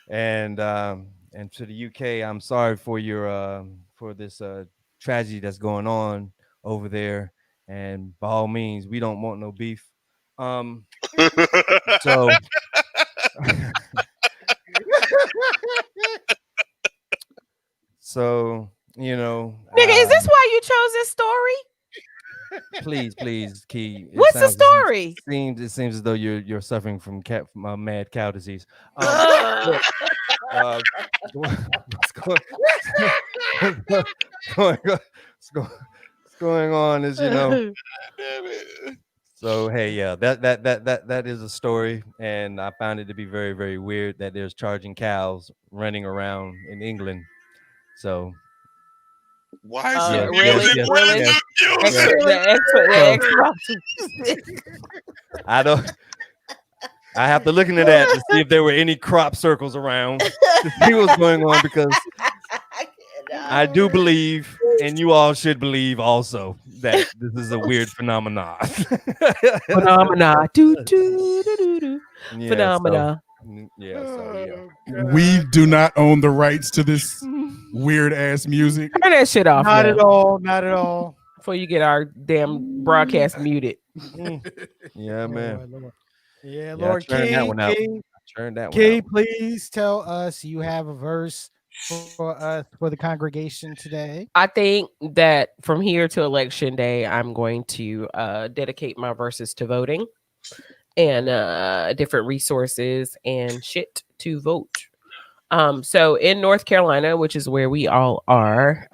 and to the UK, I'm sorry for your for this tragedy that's going on over there, and by all means, we don't want no beef. So so you know, Nigga, is this why you chose this story? please, Key. What's the story? It seems as though you're suffering from mad cow disease. What's going on is, you know. So hey, yeah, that is a story, and I found it to be very, very weird that there's charging cows running around in England. So Why is Yeah, it really? music? Yes, What is yes. the music? I don't. I have to look into that to see if there were any crop circles around to see what's going on, because I do believe, and you all should believe also, that this is a weird phenomenon. Phenomena. Phenomena. We do not own the rights to this weird ass music. Turn that shit off. Not now, at all. Not at all. Before you get our damn broadcast muted. Yeah, man. Lord. Yeah, Yeah, Lord turn that Key, one out. Key, Turn that one Key, out. please tell us you have a verse for us for the congregation today. I think that from here to election day, I'm going to dedicate my verses to voting and different resources and shit to vote. So in North Carolina, which is where we all are,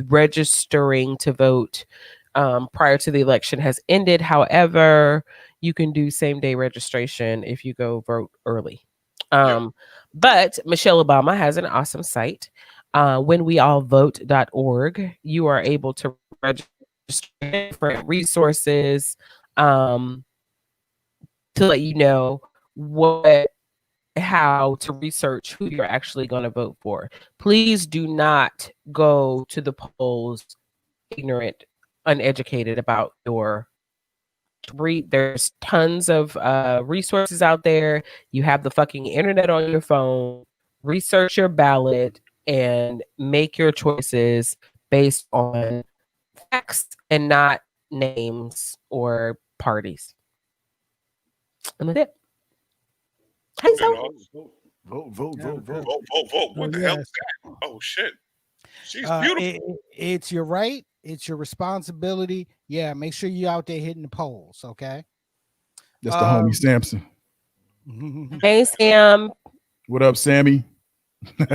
registering to vote prior to the election has ended. However, you can do same day registration if you go vote early. But Michelle Obama has an awesome site, whenweallvote.org. You are able to register different resources to let you know how to research who you're actually going to vote for. Please do not go to the polls ignorant, uneducated about your There's tons of resources out there. You have the fucking internet on your phone. Research your ballot and make your choices based on facts and not names or parties. And that's it. Hey, so Vote. Vote. What the hell is that? Oh shit. She's beautiful. It's your right. It's your responsibility. Yeah, make sure you're out there hitting the polls. Okay. That's the homie Samson. hey, Sam. What up, Sammy? Go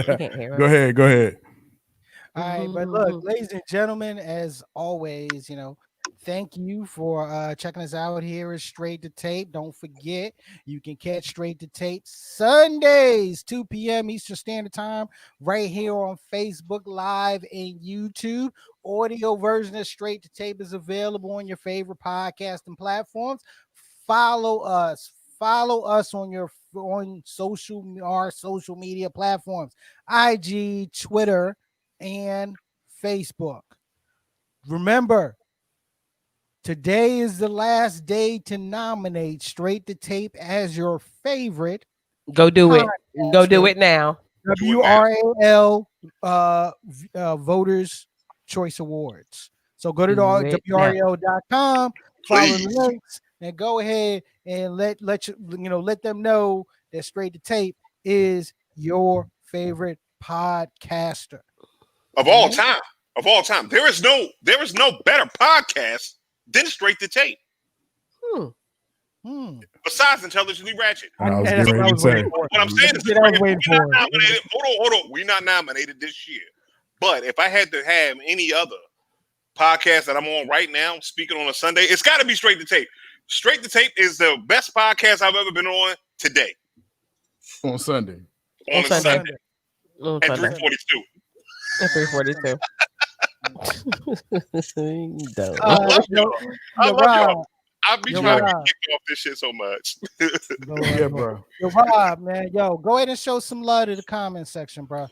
ahead. All right, but look, ladies and gentlemen, as always, thank you for checking us out here at Straight to Tape. Don't forget, you can catch Straight to Tape Sundays, 2 p.m. Eastern Standard Time, right here on Facebook Live and YouTube. Audio version of Straight to Tape is available on your favorite podcasting platforms. Follow us on our social media platforms, IG, Twitter, and Facebook. Remember, today is the last day to nominate Straight to Tape as your favorite. Go do it. Go do it now. WRAL Voters Choice Awards. So go to WRAL.com, follow the links, and go ahead and let them know that Straight to Tape is your favorite podcaster. Of all time. There is no better podcast than Straight to Tape. Besides Intelligently Ratchet. I was getting ready to say. What I'm saying is we're not nominated. Hold on. We're not nominated this year. But if I had to have any other podcast that I'm on right now, speaking on a Sunday, it's got to be Straight to Tape. Straight to Tape is the best podcast I've ever been on today. On Sunday. On Sunday. At 3:42. At 3:42. I love y'all. I'll be trying to kick off this shit so much. Yeah, bro. Yo, Rob, man. Yo, go ahead and show some love to the comment section, bro.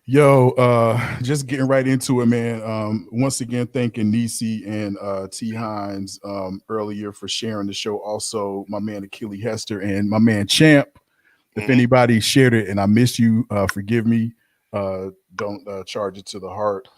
Yo, just getting right into it, man. Once again, thanking Nisi and T. Hines earlier for sharing the show. Also, my man Achille Hester and my man Champ. If anybody shared it and I missed you, forgive me. Don't charge it to the heart.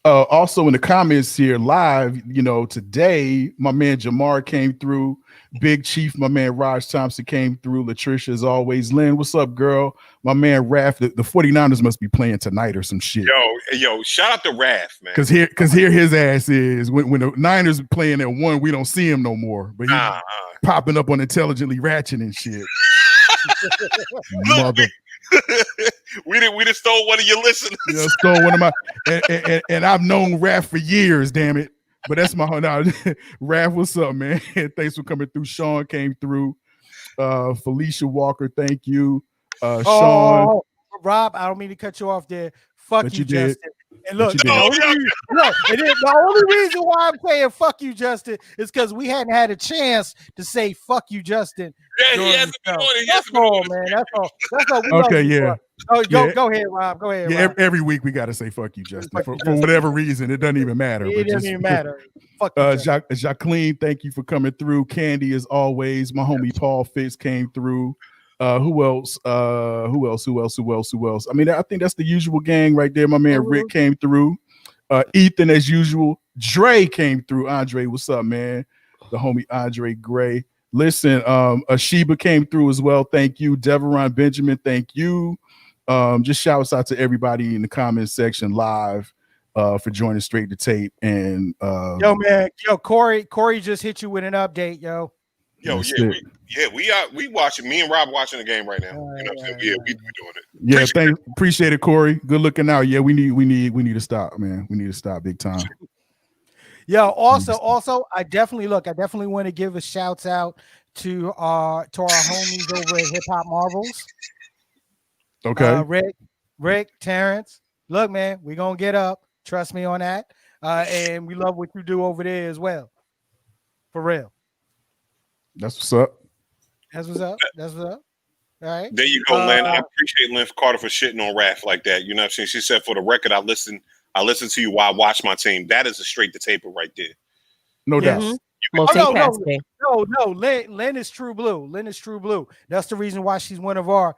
Also in the comments here live, today my man Jamar came through, Big Chief, my man Raj Thompson came through, Latricia as always, Lynn, what's up, girl? My man Raph, the 49ers must be playing tonight or some shit. Yo, shout out to Raph, man. Cause here his ass is when the Niners playing at 1, we don't see him no more, but he's popping up on Intelligently Ratchet and shit. Look, we done stole one of your listeners. Yeah, stole one of my and I've known Raph for years, damn it. But that's my Raph, what's up, man? Thanks for coming through. Sean came through. Felicia Walker, thank you. Sean. Rob, I don't mean to cut you off there. Fuck but you, Justin. Did. And look, the only reason why I'm saying fuck you, Justin, is because we hadn't had a chance to say fuck you, Justin. Yeah, he hasn't been on it. That's all, man. That's all. Okay, yeah. Go ahead, Rob. Go ahead. Yeah, Rob. Every week we got to say fuck you, Justin. For whatever reason, it doesn't even matter. It doesn't even matter. Fuck you, Jacqueline, thank you for coming through. Candy, as always. My homie Paul Fitz came through. Who else? I mean, I think that's the usual gang right there. My man Rick came through. Ethan, as usual. Dre came through. Andre, what's up, man? The homie Andre Gray. Listen, Ashiba came through as well. Thank you. Deveron Benjamin, thank you. Just shouts out to everybody in the comment section live for joining Straight to Tape. And Corey just hit you with an update, yo. We watching. Me and Rob watching the game right now. You know what I'm saying? We doing it. Yeah, appreciate it, Corey. Good looking out. Yeah, we need to stop, man. We need to stop big time. Yeah. Also, I definitely want to give a shout out to our homies over at Hip Hop Marvels. Okay. Rick, Terrence. Look, man, we're gonna get up. Trust me on that. And we love what you do over there as well. For real. That's what's up. All right. There you go, Lynn. I appreciate Lynn Carter for shitting on Raph like that. You know what I'm saying? She said, for the record, I listen to you while I watch my team. That is a Straight to Taper right there. No doubt. You Multitasking. No. Lynn is true blue. Lynn is true blue. That's the reason why she's one of our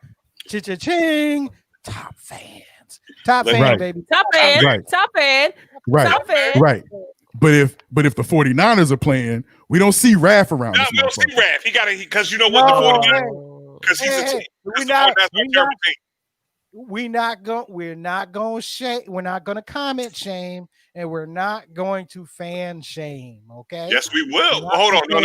ching top fans. Top fan, Right. baby. Top fan. Right. Top fan. Right. Top fan. Right. But if the 49ers are playing, we don't see Raph around. No, this we don't see motherfucker. Raph. He got to, because you know what? No, The 49ers, because he's a team. we're not gonna comment shame, and we're not going to fan shame. Okay. Yes, we will. Hold on. No.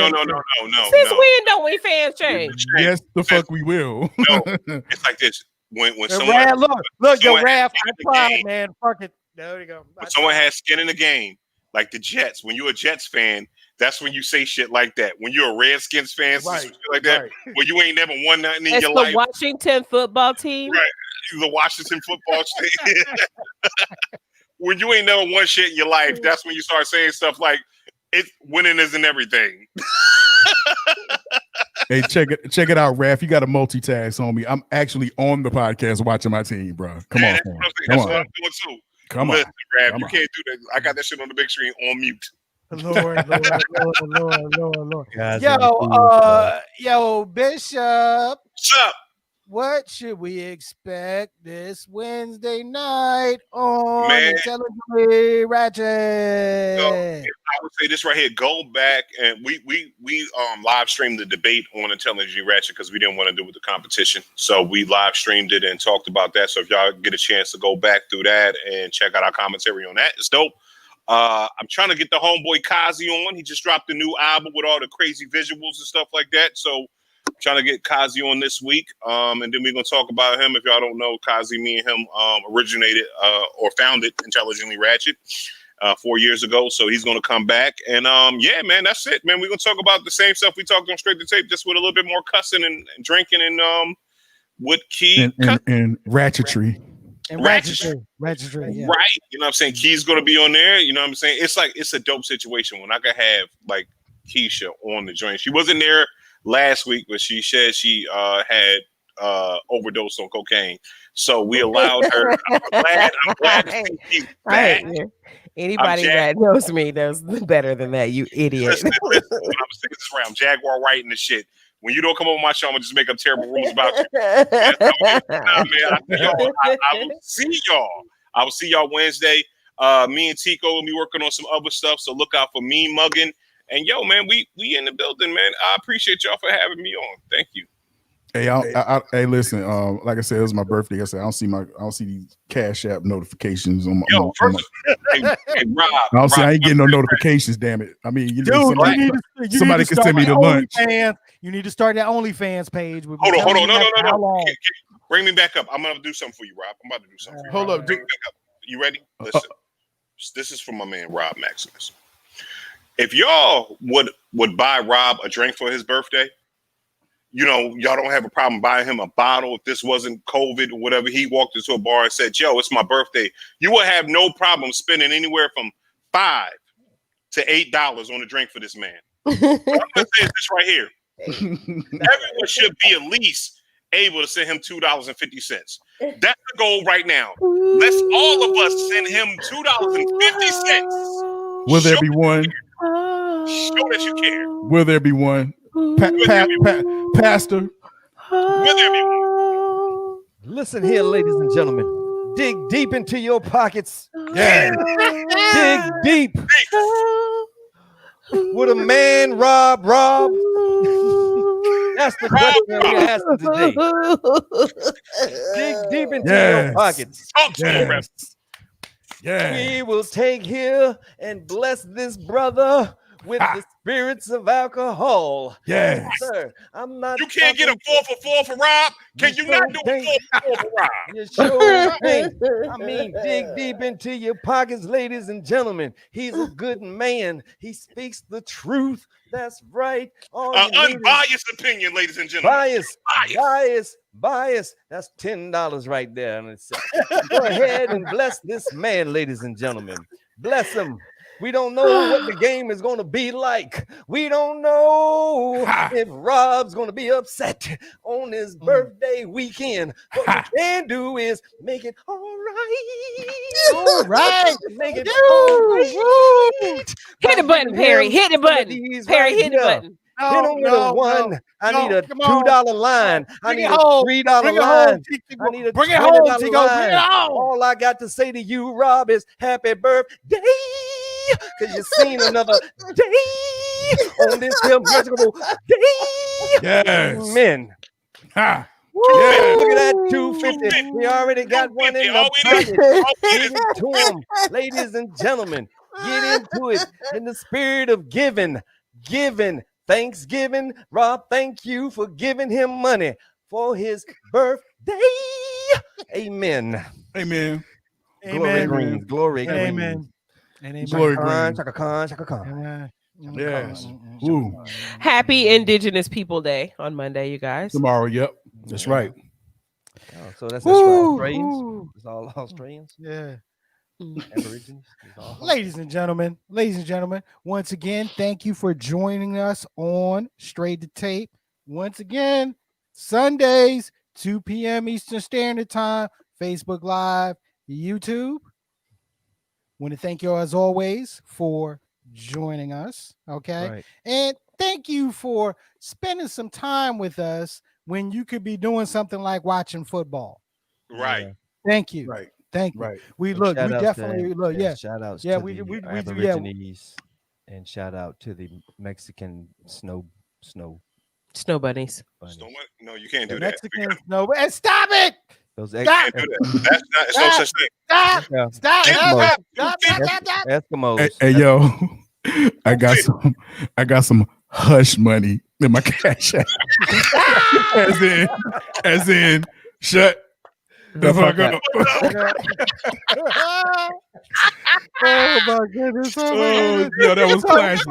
Since when don't we fan shame? Yes, the fuck we will. No, it's like this. When someone, Raph, look, yo, someone Raph, has skin I in the tried, game, man. Fuck it. There we go. when someone has skin in the game, like the Jets, when you're a Jets fan, that's when you say shit like that. When you're a Redskins fan, Right, shit like that, right. well, you ain't never won nothing in It's your the life. Washington football team. Right. The Washington football team. When you ain't never won shit in your life, that's when you start saying stuff like, "It's winning isn't everything." Hey, check it out, Raph. You got to multitask, homie. I'm actually on the podcast watching my team, bro. Come on, That's man. what I'm saying. Come That's on. what I'm doing too. Come on. Listen, Raph, Come you on. can't do that. I got that shit on the big screen on mute. Lord. Guys, Yo, Bishop, What's up? what should we expect this Wednesday night on Man. Intelligently Ratchet? I would say this right here. Go back and we live streamed the debate on Intelligently Ratchet because we didn't want to do with the competition. So we live streamed it and talked about that. So if y'all get a chance to go back through that and check out our commentary on that, it's dope. I'm trying to get the homeboy Kazi on. He just dropped a new album with all the crazy visuals and stuff like that. So I'm trying to get Kazi on this week. And then we're going to talk about him. If y'all don't know, Kazi, me and him originated or founded Intelligently Ratchet 4 years ago. So he's going to come back. And yeah, man, that's it, man. We're going to talk about the same stuff we talked on Straight to Tape, just with a little bit more cussing and drinking and with Key. And ratchetry. And Ratchetry, yeah. Right. You know what I'm saying? Key's going to be on there. You know what I'm saying? It's like, it's a dope situation when I could have like Keisha on the joint. She wasn't there last week, but she said she had overdosed on cocaine. So we allowed her. I'm glad to see she's back. Anybody that knows me knows better than that, you idiot. Listen, what I'm saying is right. I'm Jaguar White and the shit. When you don't come on my show, I'm gonna just make up terrible rules about you. Man, I will see y'all. I will see y'all Wednesday. Me and Tico will be working on some other stuff, so look out for me mugging. And yo, man, we in the building, man. I appreciate y'all for having me on. Thank you. Hey, hey, listen. Like I said, it was my birthday. I said I don't see these Cash App notifications on my. Yo, first, hey, Rob. I ain't getting no notifications. Damn it! I mean, somebody can send me the lunch. You need to start that OnlyFans page. Hold on. No. Bring me back up. I'm gonna do something for you, Rob. I'm about to do something. Hold up. Bring me back up. You ready? Listen. This is from my man Rob Maximus. If y'all would buy Rob a drink for his birthday, you know, y'all don't have a problem buying him a bottle. If this wasn't COVID or whatever, he walked into a bar and said, "Yo, it's my birthday." You would have no problem spending anywhere from $5 to $8 on a drink for this man. I'm gonna say this right here. Everyone should be at least able to send him $2.50. That's the goal right now. Let's all of us send him $2.50. Will there be one? Show that you care. Will there be one? Pastor. Will there be one? Listen here, ladies and gentlemen. Dig deep into your pockets. Yeah. Dig deep. Would a man rob? That's the question we're asking today. Dig deep into your pockets. Talk to me, Rev. Yeah. We will take here and bless this brother with the spirits of alcohol. Yes. Sir, I'm not. You can't get a 4 for 4 for Rob. Can you not do a 4 for 4 for Rob? You sure can't. I mean, dig deep into your pockets, ladies and gentlemen. He's a good man. He speaks the truth. That's right. Unbiased opinion, ladies and gentlemen. Bias. That's $10 right there. Go ahead and bless this man, ladies and gentlemen. Bless him. We don't know what the game is going to be like. We don't know if Rob's going to be upset on his birthday weekend. What we can do is make it all right. All right. Make it all right. Hit the button, Perry. Hit the button. Perry, hit the button. Hit him with a one. I need a $2 line. I need a $3 line. I need a $20 line. Bring it home. All I got to say to you, Rob, is happy birthday. Because you've seen another day on this here magical day. Yes. Amen. Ha. Yeah. Look at that 250. We already got one in the pocket. Give it to him. Ladies and gentlemen, get into it in the spirit of giving. Thanksgiving. Rob, thank you for giving him money for his birthday. Amen. Amen. Glory greens. Glory greens. Amen. Glory greens. Chaka Khan. Yes. Happy Indigenous People Day on Monday, you guys. Tomorrow. Yep. That's right. Oh, so that's Australians. It's all Australians. Yeah. Aborigines. Ladies and gentlemen, once again, thank you for joining us on Straight to Tape. Once again, Sundays, 2 p.m. Eastern Standard Time, Facebook Live, YouTube. Want to thank you as always for joining us. Okay. Right. And thank you for spending some time with us when you could be doing something like watching football. Right. Thank you. Right. Thank you. Right. We And look, we shout out definitely to- look, yeah. Shout outs Yeah, to we the do, yeah. Aborigines, and shout out to the Mexican snow Snow bunnies. bunnies. No, you can't do The that. Mexicans, no, and stop it! Those You can't do that. That's not. It's no such thing. Stop! Yeah. Stop! Eskimos. Stop! Eskimos. Hey, yo, I got some hush money in my cash app. as in, shut the fuck up. Oh my goodness! Oh, yo, that was classic.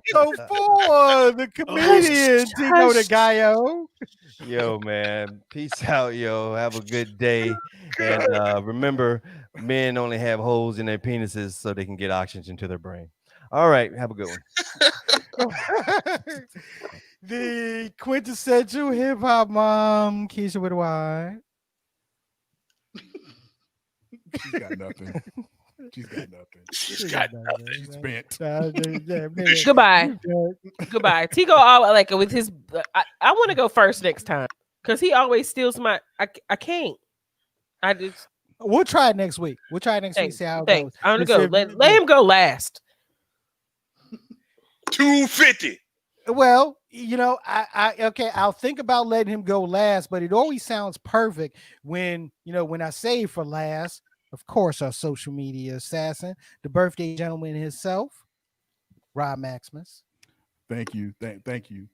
So for the comedian Tino the Gallo. Yo, man. Peace out, yo. Have a good day. And remember, men only have holes in their penises so they can get oxygen to their brain. All right. Have a good one. The quintessential hip hop mom, Keisha with a Y. She's got nothing. She's got nothing. She's got nothing. She's spent. Goodbye. Goodbye. Tigo always like with his. I want to go first next time because he always steals my. I can't. I just. We'll try it next week. See how it goes. I'm gonna go. Let him go last. 250. Well, you know, I'll think about letting him go last, but it always sounds perfect when I say for last. Of course, our social media assassin, the birthday gentleman himself, Rob Maximus. Thank you. Thank you.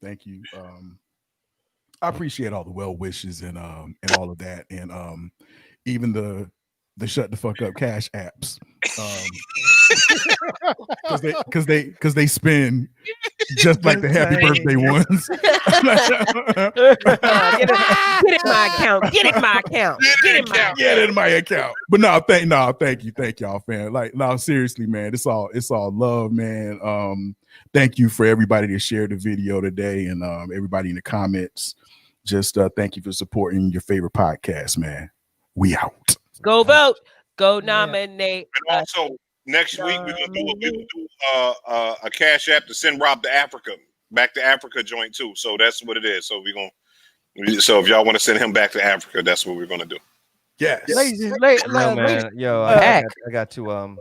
I appreciate all the well wishes and all of that, and even the shut the fuck up cash apps, because they spin just like the happy birthday ones. Get in my account. Get in my account. Get in my account. But thank you all, fam. Like, no, seriously, man, it's all love, man. Thank you for everybody that shared the video today, and everybody in the comments. Just thank you for supporting your favorite podcast, man. We out. Go vote. Go nominate. And also, next week we're gonna do a cash app to send Rob to Africa, back to Africa joint too. So that's what it is. So so if y'all want to send him back to Africa, that's what we're gonna do. Yes. Yo, I got to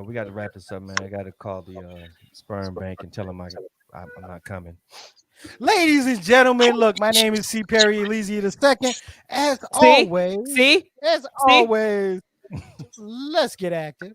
we got to wrap this up, man. I got to call the sperm bank and tell them I'm not coming. Ladies and gentlemen, look, my name is C. Perry Elysia II. As always, let's get active.